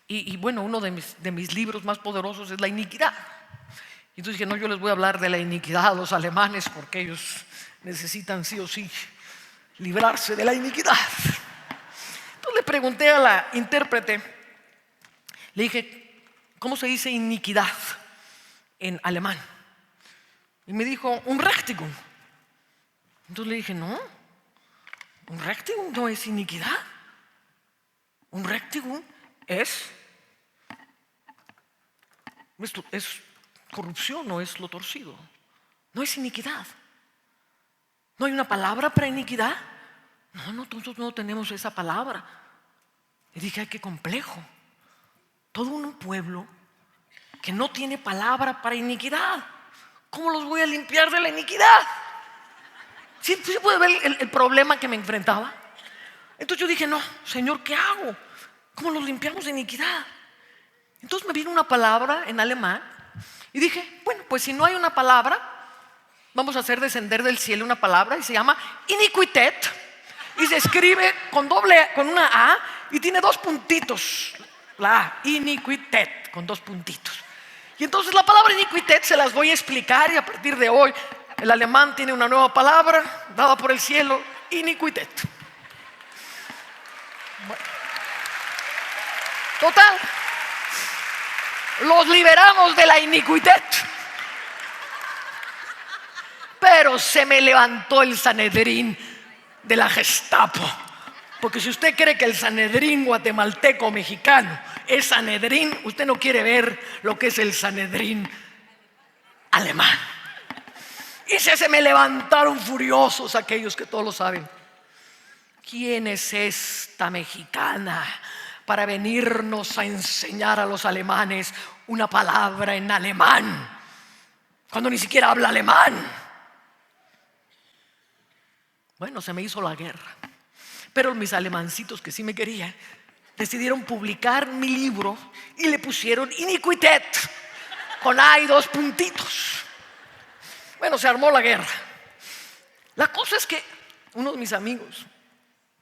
[SPEAKER 1] Y bueno, uno de mis libros más poderosos es La iniquidad. Y entonces dije, no, yo les voy a hablar de la iniquidad a los alemanes, porque ellos necesitan sí o sí librarse de la iniquidad. Entonces le pregunté a la intérprete, le dije, ¿cómo se dice iniquidad en alemán? Y me dijo, Unrechtigung. Entonces le dije, no, Unrechtigung no es iniquidad. Unrechtigung es corrupción, no es lo torcido, no es iniquidad. ¿No hay una palabra para iniquidad? No, nosotros no tenemos esa palabra. Y dije, ay, qué complejo. Todo un pueblo que no tiene palabra para iniquidad. ¿Cómo los voy a limpiar de la iniquidad? ¿Sí puede ver el problema que me enfrentaba? Entonces yo dije, no, Señor, ¿qué hago? ¿Cómo los limpiamos de iniquidad? Entonces me vino una palabra en alemán y dije, bueno, pues si no hay una palabra, vamos a hacer descender del cielo una palabra y se llama iniquität, y se escribe con una A y tiene dos puntitos. La A, iniquität, con dos puntitos. Y entonces la palabra iniquität se las voy a explicar, y a partir de hoy el alemán tiene una nueva palabra dada por el cielo, iniquität. Bueno. Total, los liberamos de la iniquität. Pero se me levantó el Sanedrín de la Gestapo. Porque si usted cree que el Sanedrín guatemalteco mexicano es Sanedrín, usted no quiere ver lo que es el Sanedrín alemán. Y se me levantaron furiosos aquellos que todos lo saben. ¿Quién es esta mexicana para venirnos a enseñar a los alemanes una palabra en alemán, cuando ni siquiera habla alemán? Bueno, se me hizo la guerra. Pero mis alemancitos, que sí me querían, decidieron publicar mi libro y le pusieron iniquität con A y dos puntitos. Bueno, se armó la guerra. La cosa es que uno de mis amigos,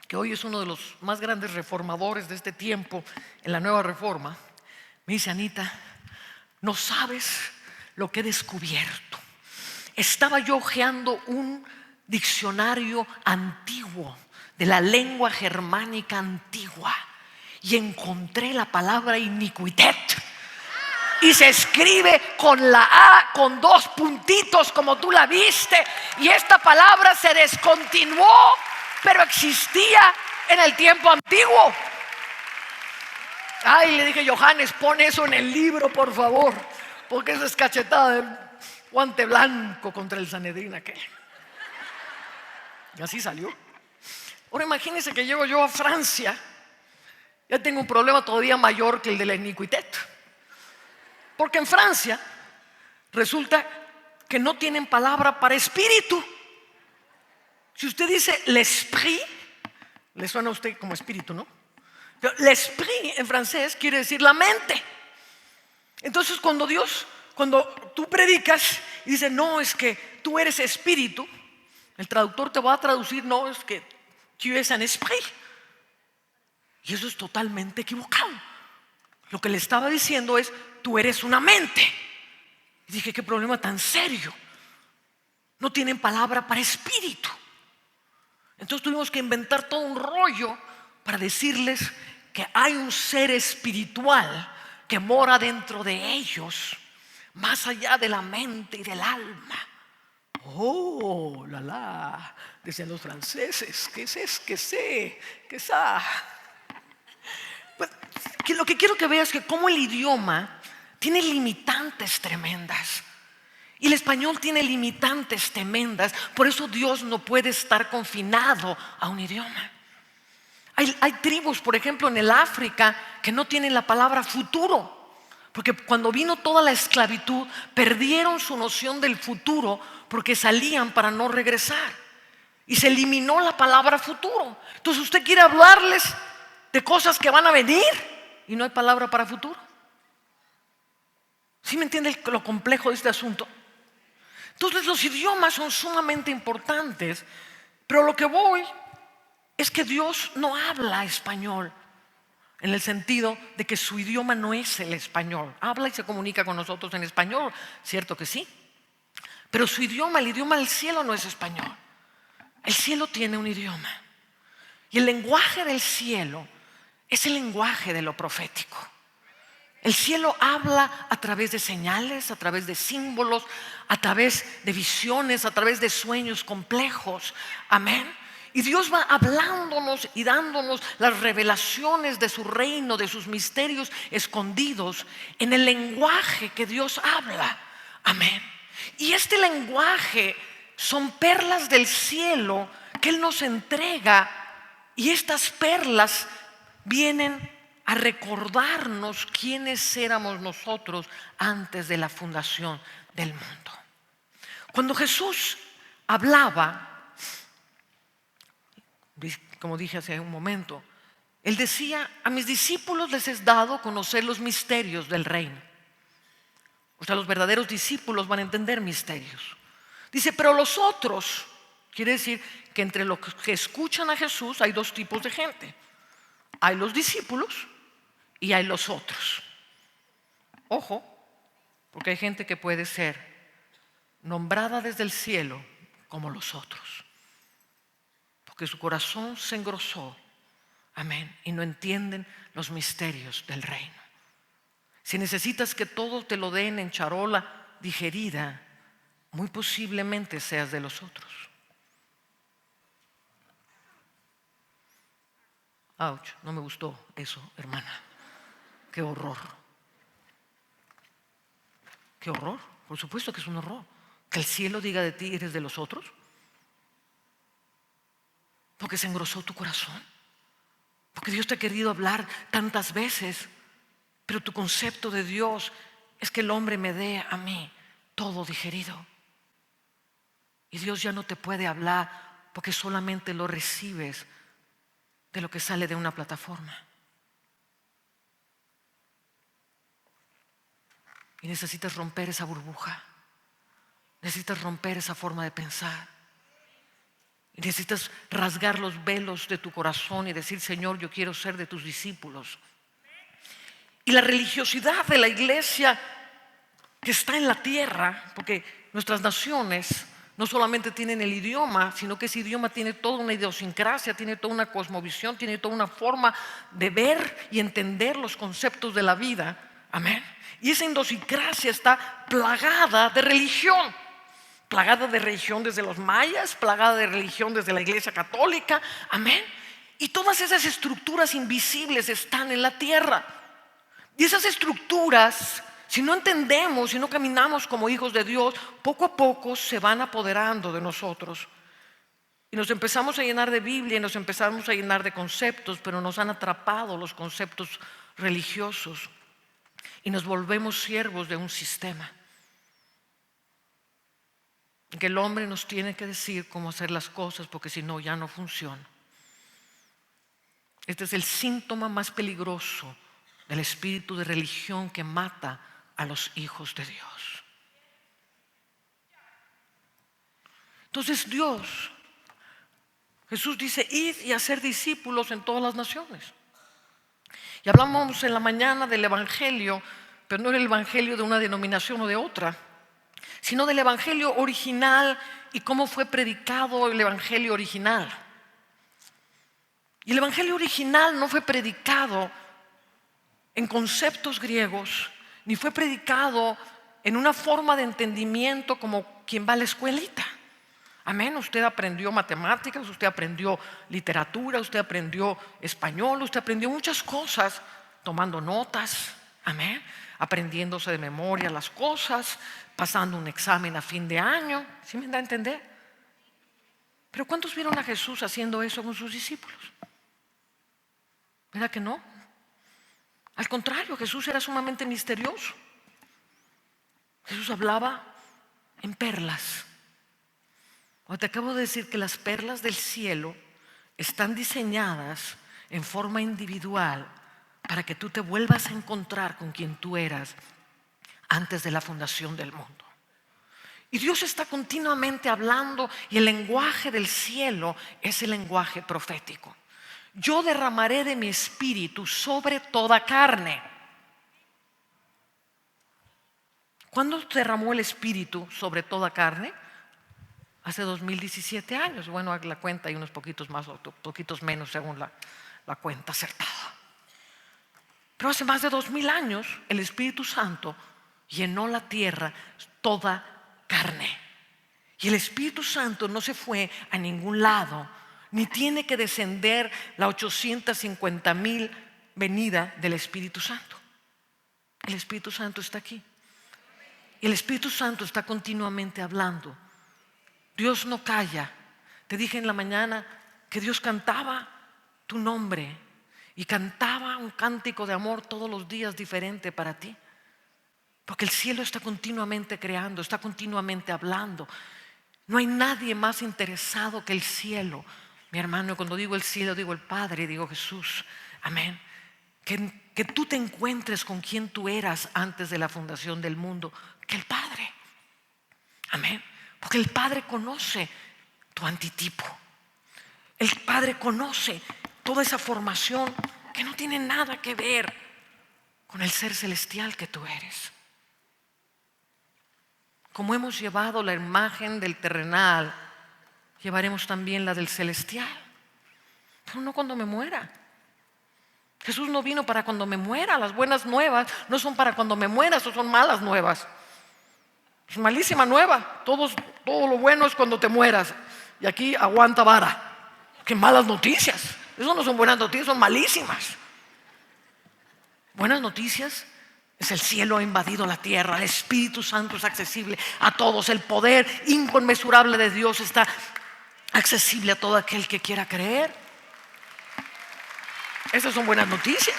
[SPEAKER 1] que hoy es uno de los más grandes reformadores de este tiempo en la Nueva Reforma, me dice, Anita, no sabes lo que he descubierto. Estaba yo hojeando un diccionario antiguo de la lengua germánica antigua y encontré la palabra iniquitet. Y se escribe con la A, con 2 puntitos como tú la viste. Y esta palabra se descontinuó, pero existía en el tiempo antiguo. Ay, le dije, Johannes, pon eso en el libro, por favor, porque eso es cachetada de guante blanco contra el Sanedrín aquel. Y así salió. Ahora imagínense que llego yo a Francia. Ya tengo un problema todavía mayor que el de la iniquitet. Porque en Francia resulta que no tienen palabra para espíritu. Si usted dice l'esprit, le suena a usted como espíritu, ¿no? Pero l'esprit en francés quiere decir la mente. Entonces cuando tú predicas y dices, no, es que tú eres espíritu, el traductor te va a traducir, no, es que tu es un esprit. Y eso es totalmente equivocado. Lo que le estaba diciendo es, tú eres una mente. Y dije, qué problema tan serio. No tienen palabra para espíritu. Entonces tuvimos que inventar todo un rollo para decirles que hay un ser espiritual que mora dentro de ellos, más allá de la mente y del alma. Oh, decían los franceses, ¿qué es ça? Que lo que quiero que veas es que como el idioma tiene limitantes tremendas y el español tiene limitantes tremendas. Por eso Dios no puede estar confinado a un idioma. Hay tribus, por ejemplo, en el África que no tienen la palabra futuro, porque cuando vino toda la esclavitud perdieron su noción del futuro porque salían para no regresar y se eliminó la palabra futuro. Entonces usted quiere hablarles de cosas que van a venir y no hay palabra para futuro. ¿Sí me entiende lo complejo de este asunto? Entonces los idiomas son sumamente importantes, pero lo que voy es que Dios no habla español en el sentido de que su idioma no es el español. Habla y se comunica con nosotros en español, cierto que sí, pero su idioma, el idioma del cielo, no es español. El cielo tiene un idioma y el lenguaje del cielo es el lenguaje de lo profético. El cielo habla a través de señales, a través de símbolos, a través de visiones, a través de sueños complejos. Amén. Y Dios va hablándonos y dándonos las revelaciones de su reino, de sus misterios escondidos en el lenguaje que Dios habla. Amén. Y este lenguaje son perlas del cielo que Él nos entrega, y estas perlas vienen a recordarnos quiénes éramos nosotros antes de la fundación del mundo. Cuando Jesús hablaba, como dije hace un momento, Él decía, a mis discípulos les es dado conocer los misterios del reino. O sea, los verdaderos discípulos van a entender misterios. Dice, pero los otros, quiere decir que entre los que escuchan a Jesús hay 2 tipos de gente. Hay los discípulos y hay los otros. Ojo, porque hay gente que puede ser nombrada desde el cielo como los otros, porque su corazón se engrosó, amén, y no entienden los misterios del reino. Si necesitas que todo te lo den en charola digerida, muy posiblemente seas de los otros. Ouch, no me gustó eso, hermana. Qué horror. Qué horror. Por supuesto que es un horror. Que el cielo diga de ti, eres de los otros. Porque se engrosó tu corazón. Porque Dios te ha querido hablar tantas veces, pero tu concepto de Dios es que el hombre me dé a mí todo digerido. Y Dios ya no te puede hablar porque solamente lo recibes de lo que sale de una plataforma. Y necesitas romper esa burbuja. Necesitas romper esa forma de pensar. Y necesitas rasgar los velos de tu corazón y decir, Señor, yo quiero ser de tus discípulos. Y la religiosidad de la iglesia que está en la tierra, porque nuestras naciones no solamente tienen el idioma, sino que ese idioma tiene toda una idiosincrasia, tiene toda una cosmovisión, tiene toda una forma de ver y entender los conceptos de la vida. Amén. Y esa idiosincrasia está plagada de religión. Plagada de religión desde los mayas, plagada de religión desde la Iglesia Católica. Amén. Y todas esas estructuras invisibles están en la tierra. Y esas estructuras, si no entendemos, si no caminamos como hijos de Dios, poco a poco se van apoderando de nosotros. Y nos empezamos a llenar de Biblia y nos empezamos a llenar de conceptos, pero nos han atrapado los conceptos religiosos y nos volvemos siervos de un sistema. Que el hombre nos tiene que decir cómo hacer las cosas, porque si no, ya no funciona. Este es el síntoma más peligroso del espíritu de religión que mata a los hijos de Dios. Entonces Jesús dice: id y hacer discípulos en todas las naciones. Y hablamos en la mañana del evangelio, pero no era el evangelio de una denominación o de otra, sino del evangelio original y cómo fue predicado el evangelio original. Y el evangelio original no fue predicado en conceptos griegos, ni fue predicado en una forma de entendimiento como quien va a la escuelita. Amén. Usted aprendió matemáticas, usted aprendió literatura, usted aprendió español, usted aprendió muchas cosas tomando notas. Amén. Aprendiéndose de memoria las cosas, pasando un examen a fin de año. ¿Sí me da a entender? Pero ¿cuántos vieron a Jesús haciendo eso con sus discípulos? ¿Verdad que no? Al contrario, Jesús era sumamente misterioso. Jesús hablaba en perlas. O te acabo de decir que las perlas del cielo están diseñadas en forma individual para que tú te vuelvas a encontrar con quien tú eras antes de la fundación del mundo. Y Dios está continuamente hablando, y el lenguaje del cielo es el lenguaje profético. Yo derramaré de mi espíritu sobre toda carne. ¿Cuándo derramó el espíritu sobre toda carne? Hace 2017 años. Bueno, la cuenta hay unos poquitos más o poquitos menos según la cuenta acertada. Pero hace más de 2000 años el Espíritu Santo llenó la tierra, toda carne. Y el Espíritu Santo no se fue a ningún lado, ni tiene que descender la 850,000 venida del Espíritu Santo. El Espíritu Santo está aquí. Y el Espíritu Santo está continuamente hablando. Dios no calla. Te dije en la mañana que Dios cantaba tu nombre y cantaba un cántico de amor todos los días diferente para ti. Porque el cielo está continuamente creando, está continuamente hablando. No hay nadie más interesado que el cielo. Mi hermano, cuando digo el cielo, digo el Padre, digo Jesús. Amén. Que tú te encuentres con quien tú eras antes de la fundación del mundo, que el Padre. Amén. Porque el Padre conoce tu antitipo. El Padre conoce toda esa formación que no tiene nada que ver con el ser celestial que tú eres. Como hemos llevado la imagen del terrenal, llevaremos también la del celestial. Pero no cuando me muera. Jesús no vino para cuando me muera. Las buenas nuevas no son para cuando me muera, eso son malas nuevas. Es malísima nueva. Todo lo bueno es cuando te mueras. Y aquí aguanta vara. Qué malas noticias. Eso no son buenas noticias, son malísimas. Buenas noticias es el cielo ha invadido la tierra. El Espíritu Santo es accesible a todos. El poder inconmensurable de Dios está accesible a todo aquel que quiera creer. Esas son buenas noticias.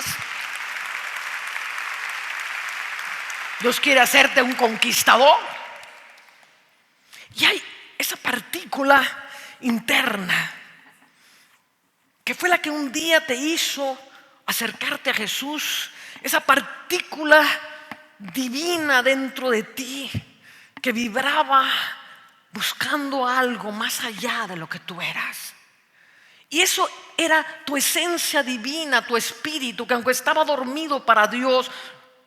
[SPEAKER 1] Dios quiere hacerte un conquistador. Y hay esa partícula interna que fue la que un día te hizo acercarte a Jesús. Esa partícula divina dentro de ti que vibraba buscando algo más allá de lo que tú eras. Y eso era tu esencia divina, tu espíritu, que aunque estaba dormido para Dios,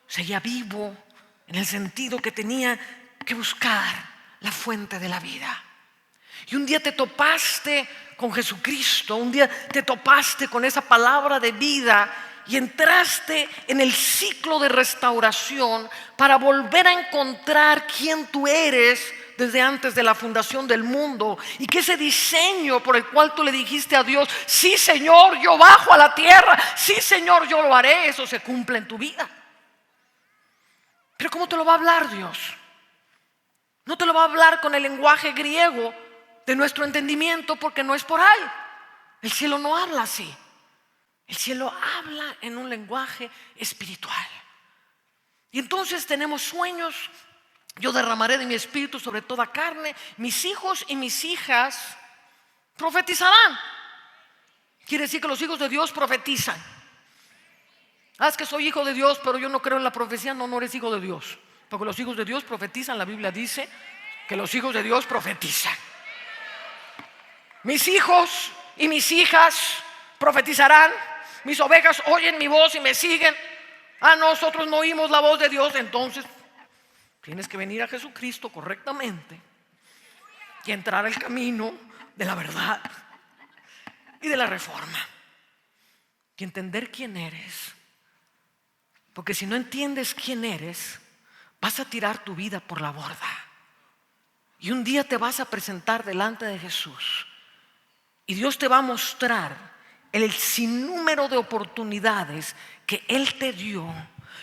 [SPEAKER 1] seguía vivo, en el sentido que tenía que buscar la fuente de la vida. Y un día te topaste con Jesucristo, un día te topaste con esa palabra de vida y entraste en el ciclo de restauración para volver a encontrar quién tú eres desde antes de la fundación del mundo, y que ese diseño por el cual tú le dijiste a Dios: sí, Señor, yo bajo a la tierra, sí, Señor, yo lo haré, eso se cumple en tu vida. Pero ¿cómo te lo va a hablar Dios? No te lo va a hablar con el lenguaje griego de nuestro entendimiento, porque no es por ahí. El cielo no habla así. El cielo habla en un lenguaje espiritual. Y entonces tenemos sueños. Yo derramaré de mi espíritu sobre toda carne. Mis hijos y mis hijas profetizarán. Quiere decir que los hijos de Dios profetizan. Es que soy hijo de Dios, pero yo no creo en la profecía. No, no eres hijo de Dios, porque los hijos de Dios profetizan. La Biblia dice que los hijos de Dios profetizan. Mis hijos y mis hijas profetizarán. Mis ovejas oyen mi voz y me siguen. Nosotros no oímos la voz de Dios. Entonces tienes que venir a Jesucristo correctamente y entrar al camino de la verdad y de la reforma y entender quién eres. Porque si no entiendes quién eres, vas a tirar tu vida por la borda. Y un día te vas a presentar delante de Jesús y Dios te va a mostrar el sinnúmero de oportunidades que Él te dio,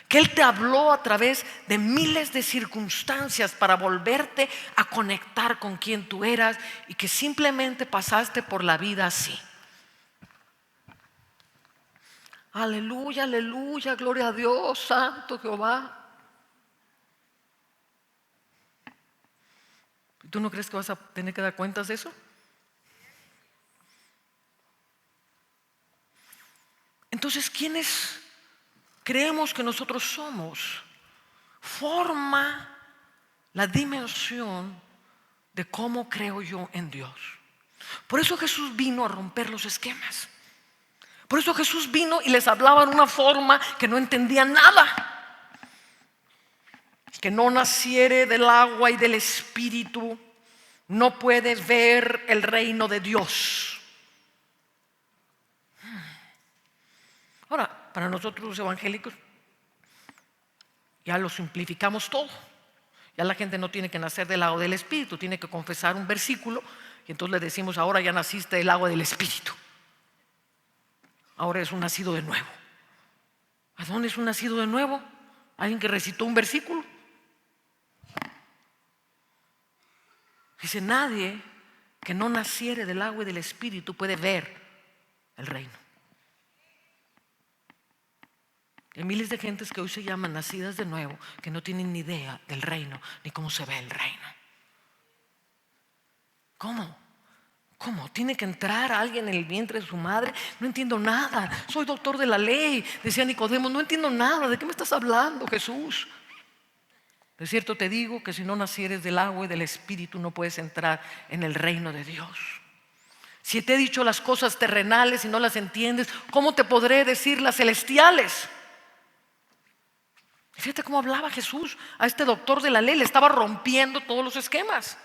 [SPEAKER 1] que Él te habló a través de miles de circunstancias para volverte a conectar con quien tú eras, y que simplemente pasaste por la vida así. Aleluya, aleluya, gloria a Dios, santo Jehová. ¿Tú no crees que vas a tener que dar cuentas de eso? Entonces, ¿quiénes creemos que nosotros somos? Forma la dimensión de cómo creo yo en Dios. Por eso Jesús vino a romper los esquemas. Por eso Jesús vino y les hablaba en una forma que no entendían nada. El que no naciere del agua y del espíritu no puede ver el reino de Dios. Ahora, para nosotros los evangélicos ya lo simplificamos todo. Ya la gente no tiene que nacer del agua del espíritu, tiene que confesar un versículo y entonces le decimos: ahora ya naciste del agua del espíritu. Ahora es un nacido de nuevo. ¿A dónde es un nacido de nuevo? Alguien que recitó un versículo. Dice: nadie que no naciere del agua y del espíritu puede ver el reino. Hay miles de gentes que hoy se llaman nacidas de nuevo, que no tienen ni idea del reino, ni cómo se ve el reino. ¿Cómo? ¿Cómo? ¿Tiene que entrar alguien en el vientre de su madre? No entiendo nada. Soy doctor de la ley, decía Nicodemo. No entiendo nada. ¿De qué me estás hablando, Jesús? De cierto te digo que si no nacieres del agua y del espíritu no puedes entrar en el reino de Dios. Si te he dicho las cosas terrenales y no las entiendes, ¿cómo te podré decir las celestiales? Fíjate cómo hablaba Jesús a este doctor de la ley. Le estaba rompiendo todos los esquemas.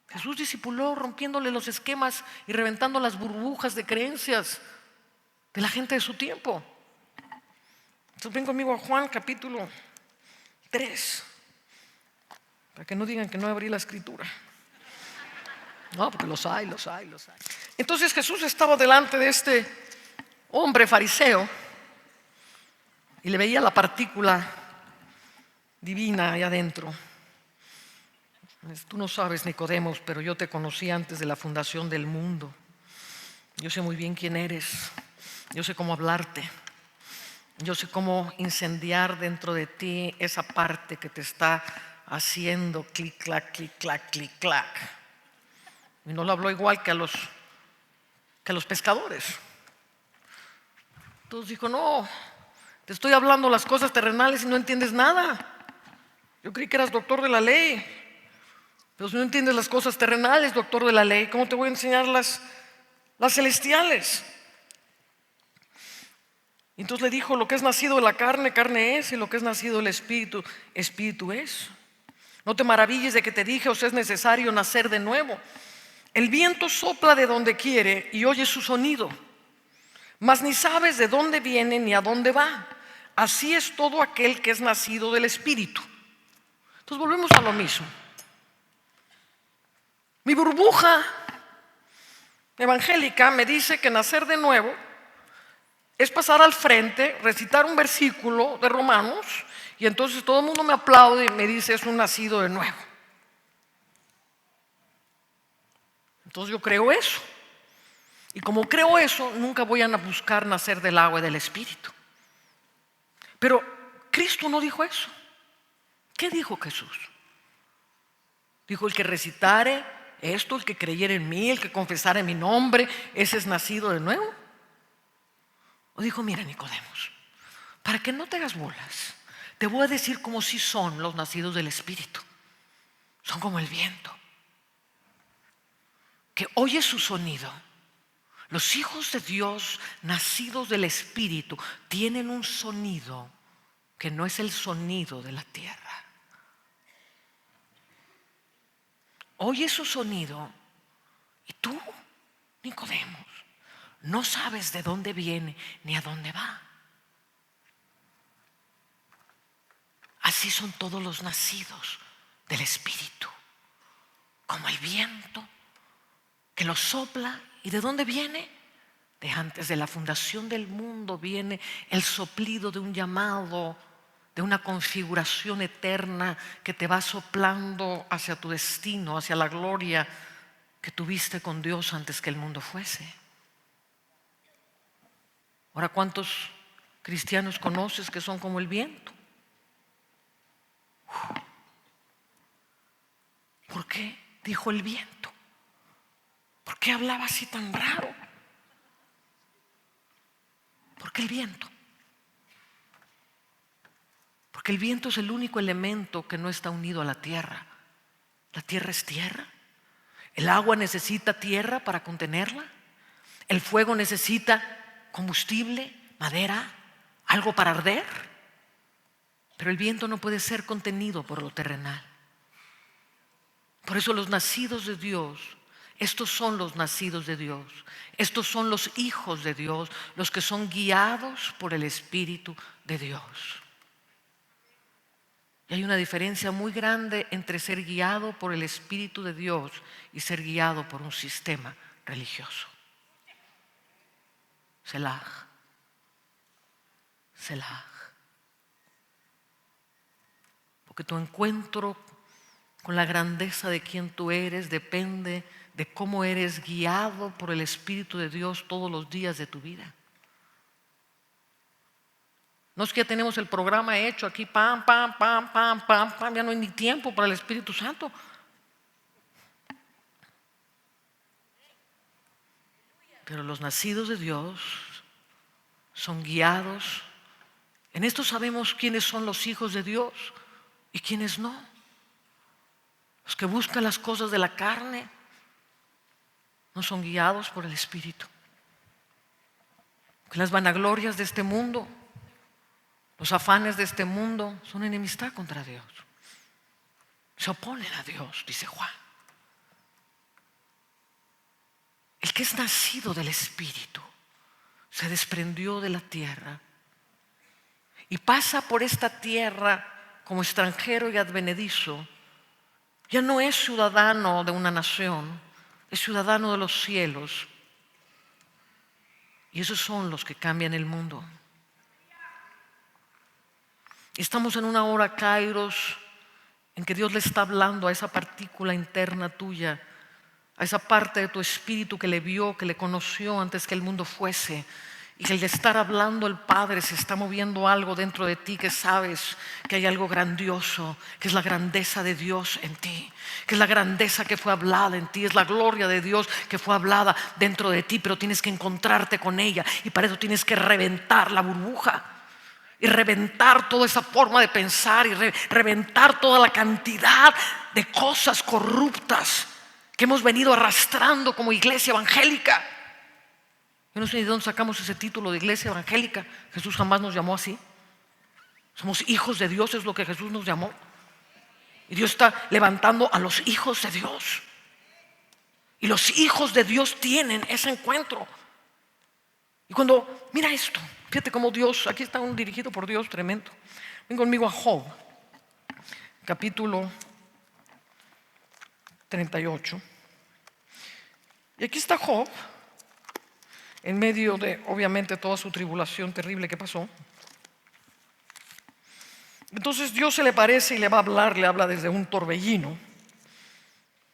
[SPEAKER 1] Jesús discipuló rompiéndole los esquemas y reventando las burbujas de creencias de la gente de su tiempo. Entonces ven conmigo a Juan capítulo 3, para que no digan que no abrí la escritura. No, porque los hay. Entonces Jesús estaba delante de este hombre fariseo y le veía la partícula divina ahí adentro. Tú no sabes, Nicodemo, pero yo te conocí antes de la fundación del mundo. Yo sé muy bien quién eres. Yo sé cómo hablarte. Yo sé cómo incendiar dentro de ti esa parte que te está haciendo clic, clac, clic, clac, clic, clac. Y no lo habló igual que a los pescadores. Entonces dijo: no, te estoy hablando las cosas terrenales y no entiendes nada. Yo creí que eras doctor de la ley, pero si no entiendes las cosas terrenales, doctor de la ley, ¿cómo te voy a enseñar las celestiales? Entonces le dijo: lo que es nacido de la carne, carne es, y lo que es nacido del espíritu, espíritu es. No te maravilles de que te dije: os es necesario nacer de nuevo. El viento sopla de donde quiere y oyes su sonido, mas ni sabes de dónde viene ni a dónde va. Así es todo aquel que es nacido del espíritu. Entonces volvemos a lo mismo. Mi burbuja evangélica me dice que nacer de nuevo es pasar al frente, recitar un versículo de Romanos, y entonces todo el mundo me aplaude y me dice: es un nacido de nuevo. Entonces yo creo eso. Y como creo eso, nunca voy a buscar nacer del agua y del espíritu. Pero Cristo no dijo eso. ¿Qué dijo Jesús? Dijo: el que recitare esto, el que creyere en mí, el que confesare mi nombre, ese es nacido de nuevo. O dijo: mira, Nicodemos, para que no te hagas bolas, te voy a decir cómo sí son los nacidos del espíritu. Son como el viento, que oye su sonido. Los hijos de Dios nacidos del espíritu tienen un sonido que no es el sonido de la tierra. Oye su sonido, y tú, Nicodemos, no sabes de dónde viene ni a dónde va. Así son todos los nacidos del espíritu, como el viento que lo sopla. ¿Y de dónde viene? De antes de la fundación del mundo viene el soplido de un llamado, de una configuración eterna que te va soplando hacia tu destino, hacia la gloria que tuviste con Dios antes que el mundo fuese. Ahora, ¿cuántos cristianos conoces que son como el viento? ¿Por qué dijo el viento? ¿Por qué hablaba así tan raro? ¿Por qué el viento? Porque el viento es el único elemento que no está unido a la tierra. La tierra es tierra. El agua necesita tierra para contenerla. El fuego necesita combustible, madera, algo para arder. Pero el viento no puede ser contenido por lo terrenal. Por eso los nacidos de Dios, estos son los nacidos de Dios, estos son los hijos de Dios, los que son guiados por el Espíritu de Dios. Y hay una diferencia muy grande entre ser guiado por el Espíritu de Dios y ser guiado por un sistema religioso. Selah. Selah. Porque tu encuentro con la grandeza de quien tú eres depende de cómo eres guiado por el Espíritu de Dios todos los días de tu vida. No es que ya tenemos el programa hecho aquí, pam, pam, pam, pam, pam, pam, ya no hay ni tiempo para el Espíritu Santo. Pero los nacidos de Dios son guiados. En esto sabemos quiénes son los hijos de Dios y quiénes no. Los que buscan las cosas de la carne no son guiados por el Espíritu. Que las vanaglorias de este mundo, los afanes de este mundo son enemistad contra Dios. Se oponen a Dios, dice Juan. El que es nacido del Espíritu se desprendió de la tierra y pasa por esta tierra como extranjero y advenedizo. Ya no es ciudadano de una nación, es ciudadano de los cielos. Y esos son los que cambian el mundo. Estamos en una hora, Kairos, en que Dios le está hablando a esa partícula interna tuya, a esa parte de tu espíritu que le vio, que le conoció antes que el mundo fuese, y que al estar hablando el Padre se está moviendo algo dentro de ti, que sabes que hay algo grandioso, que es la grandeza de Dios en ti, que es la grandeza que fue hablada en ti, es la gloria de Dios que fue hablada dentro de ti, pero tienes que encontrarte con ella, y para eso tienes que reventar la burbuja y reventar toda esa forma de pensar y reventar toda la cantidad de cosas corruptas que hemos venido arrastrando como iglesia evangélica. Yo no sé ni de dónde sacamos ese título de iglesia evangélica. Jesús jamás nos llamó así. Somos hijos de Dios, es lo que Jesús nos llamó. Y Dios está levantando a los hijos de Dios. Y los hijos de Dios tienen ese encuentro. Y cuando, mira esto, fíjate cómo Dios, aquí está un dirigido por Dios tremendo. Ven conmigo a Job, capítulo 38. Y aquí está Job, en medio de, obviamente, toda su tribulación terrible que pasó. Entonces Dios se le parece y le va a hablar, le habla desde un torbellino.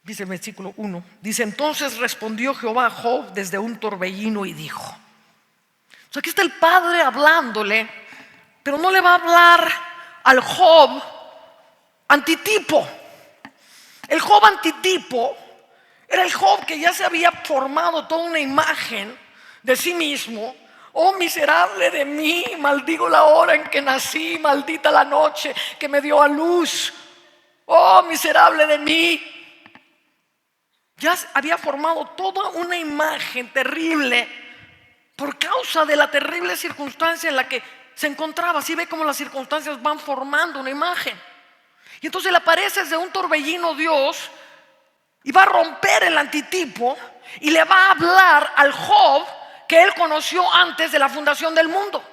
[SPEAKER 1] Dice el versículo 1, dice: entonces respondió Jehová a Job desde un torbellino y dijo. O sea, aquí está el Padre hablándole, pero no le va a hablar al Job antitipo. El Job antitipo era el Job que ya se había formado toda una imagen de sí mismo. Oh, miserable de mí, maldigo la hora en que nací, maldita la noche que me dio a luz. Oh, miserable de mí. Ya había formado toda una imagen terrible por causa de la terrible circunstancia en la que se encontraba. Así ve cómo las circunstancias van formando una imagen. Y entonces le aparece desde un torbellino Dios y va a romper el antitipo y le va a hablar al Job que él conoció antes de la fundación del mundo.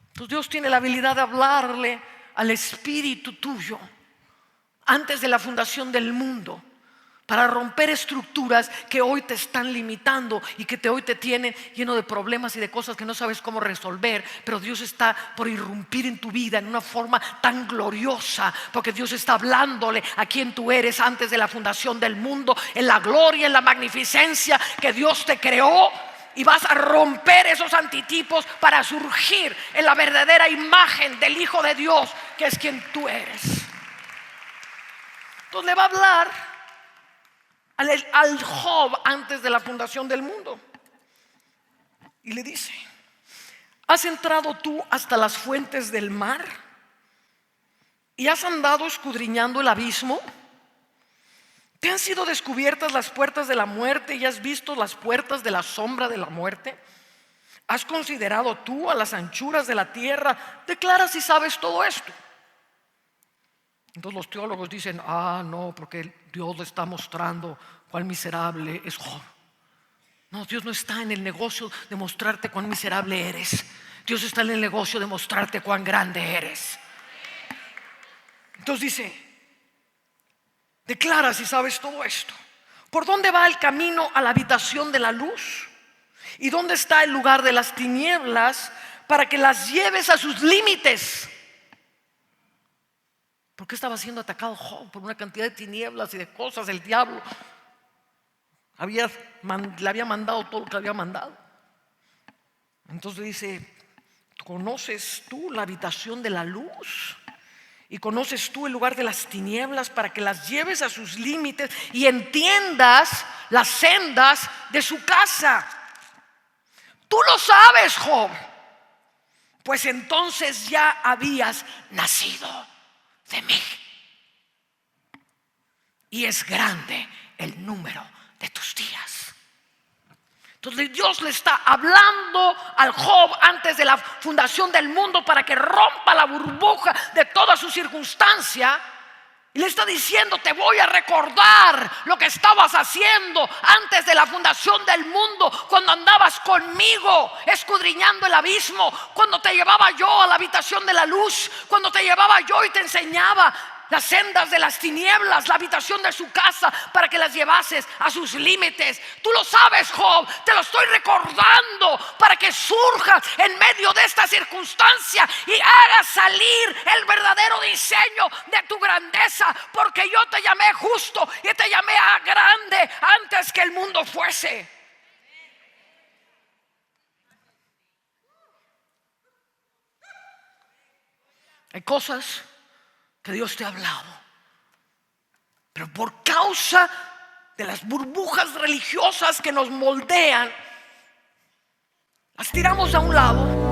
[SPEAKER 1] Entonces Dios tiene la habilidad de hablarle al espíritu tuyo antes de la fundación del mundo, para romper estructuras que hoy te están limitando y que hoy te tienen lleno de problemas y de cosas que no sabes cómo resolver. Pero Dios está por irrumpir en tu vida en una forma tan gloriosa, porque Dios está hablándole a quien tú eres antes de la fundación del mundo, en la gloria, en la magnificencia que Dios te creó. Y vas a romper esos antitipos para surgir en la verdadera imagen del Hijo de Dios, que es quien tú eres. Entonces le va a hablar al Job antes de la fundación del mundo y le dice: ¿has entrado tú hasta las fuentes del mar y has andado escudriñando el abismo? ¿Te han sido descubiertas las puertas de la muerte y has visto las puertas de la sombra de la muerte? ¿Has considerado tú a las anchuras de la tierra? Declara si sabes todo esto. Entonces los teólogos dicen: no, porque Dios le está mostrando cuán miserable es Job. No, Dios no está en el negocio de mostrarte cuán miserable eres. Dios está en el negocio de mostrarte cuán grande eres. Entonces dice: declara si sabes todo esto. ¿Por dónde va el camino a la habitación de la luz? ¿Y dónde está el lugar de las tinieblas para que las lleves a sus límites? ¿Por qué estaba siendo atacado Job? Por una cantidad de tinieblas y de cosas. El diablo le había mandado todo lo que había mandado. Entonces dice: ¿conoces tú la habitación de la luz? ¿Y conoces tú el lugar de las tinieblas para que las lleves a sus límites y entiendas las sendas de su casa? Tú lo sabes, Job, pues entonces ya habías nacido de mí, y es grande el número de tus días. Entonces Dios le está hablando al Job antes de la fundación del mundo para que rompa la burbuja de toda su circunstancia. Y le está diciendo: te voy a recordar lo que estabas haciendo antes de la fundación del mundo, cuando andabas conmigo escudriñando el abismo, cuando te llevaba yo a la habitación de la luz, cuando te llevaba yo y te enseñaba las sendas de las tinieblas, la habitación de su casa, para que las llevases a sus límites. Tú lo sabes, Job, te lo estoy recordando para que surjas en medio de esta circunstancia y hagas salir el verdadero diseño de tu grandeza, porque yo te llamé justo y te llamé a grande antes que el mundo fuese. Hay cosas que Dios te ha hablado, pero por causa de las burbujas religiosas que nos moldean, las tiramos a un lado